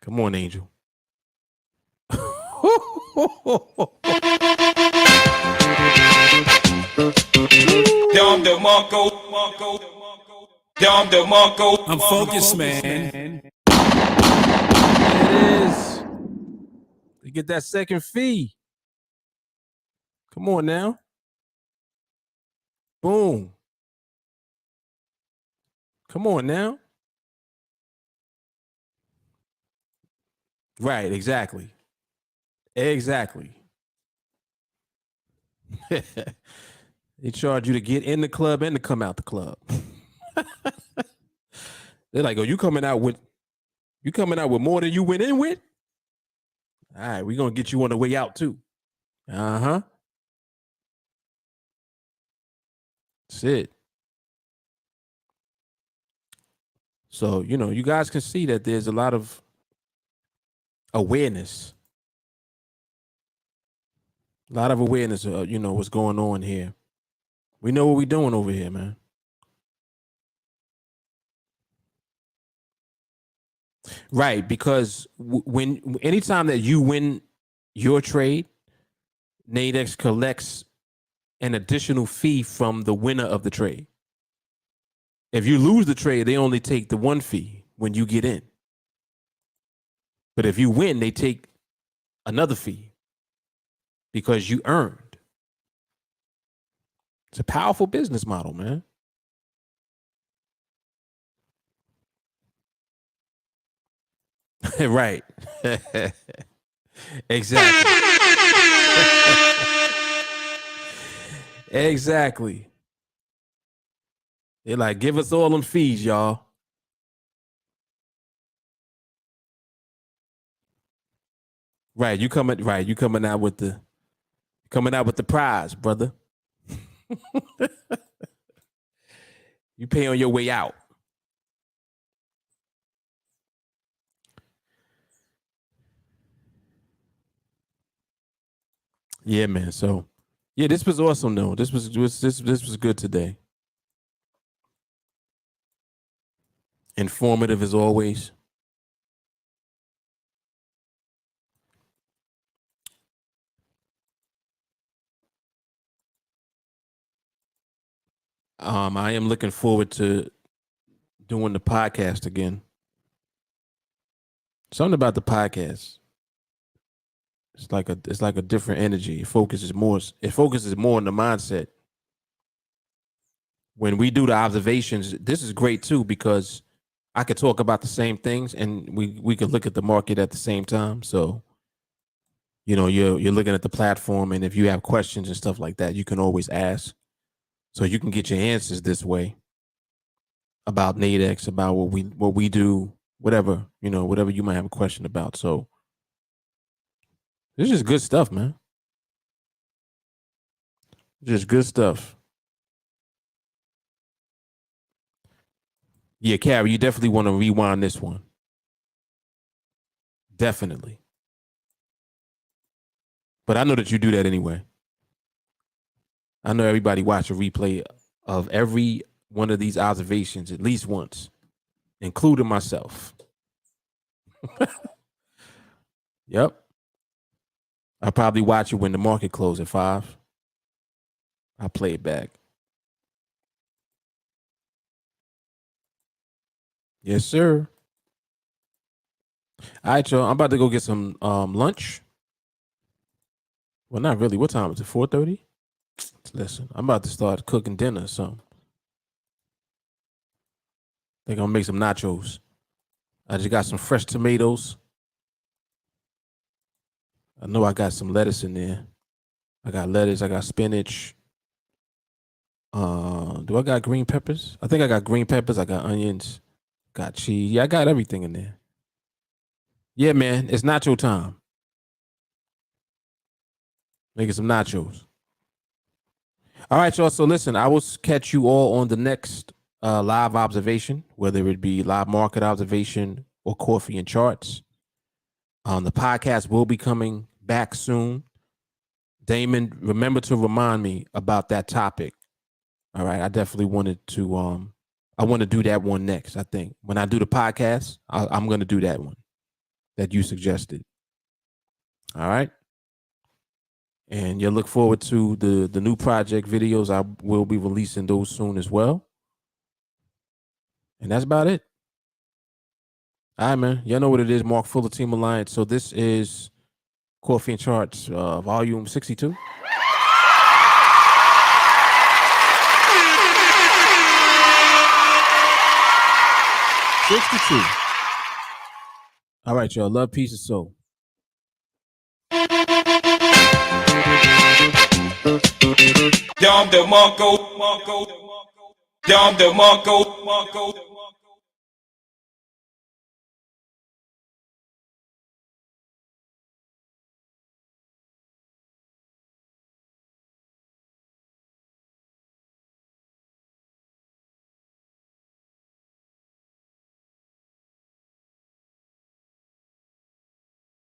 Come on, Angel. Dom DeMarco. Dom DeMarco. I'm focused, man. It is. You get that second fee. Come on now. Boom. Come on now. Right, exactly. Exactly. They charge you to get in the club and to come out the club. They're like, oh, you coming out with more than you went in with? All right, we're gonna get you on the way out too. Uh-huh. That's it. So, you guys can see that there's a lot of awareness. A lot of awareness of, what's going on here. We know what we're doing over here, man. Right, because anytime that you win your trade, NADEX collects an additional fee from the winner of the trade. If you lose the trade, they only take the one fee when you get in. But if you win, they take another fee because you earned. It's a powerful business model, man. Right. Exactly. Exactly. They're like, give us all them fees, y'all. Right. You coming out with the prize, brother. You pay on your way out. Yeah, man. So, yeah, this was awesome, though. This was good today. Informative as always. I am looking forward to doing the podcast again. Something about the podcast. It's like a different energy. It focuses more on the mindset. When we do the observations, this is great too because I could talk about the same things and we could look at the market at the same time. So, you're looking at the platform, and if you have questions and stuff like that, you can always ask. So you can get your answers this way about NADEX, about what we do, whatever you might have a question about. So this is good stuff, man. Just good stuff. Yeah, Carrie, you definitely want to rewind this one. Definitely. But I know that you do that anyway. I know everybody watch a replay of every one of these observations at least once, including myself. Yep. I probably watch it when the market closes at 5. I play it back. Yes, sir. All right, y'all. I'm about to go get some lunch. Well, not really. What time is it? 4:30? Listen, I'm about to start cooking dinner or something. They're gonna make some nachos. I just got some fresh tomatoes. I know I got some lettuce in there. I got lettuce, I got spinach. Do I got green peppers? I think I got green peppers, I got onions, got cheese. Yeah, I got everything in there. Yeah, man, it's nacho time. Making some nachos. All right, y'all. So listen, I will catch you all on the next live observation, whether it be live market observation or coffee and charts. The podcast will be coming back soon. Damon, remember to remind me about that topic. All right, I definitely wanted to. I want to do that one next. I think when I do the podcast, I'm going to do that one. that you suggested. All right. And you'll look forward to the new project videos. I will be releasing those soon as well. And that's about it. All right, man. Y'all know what it is. Mark Fuller, TeamAlliance. So this is Coffee and Charts, volume 62. All right, y'all. Love, peace, and soul. Dom DeMarco, Dom DeMarco,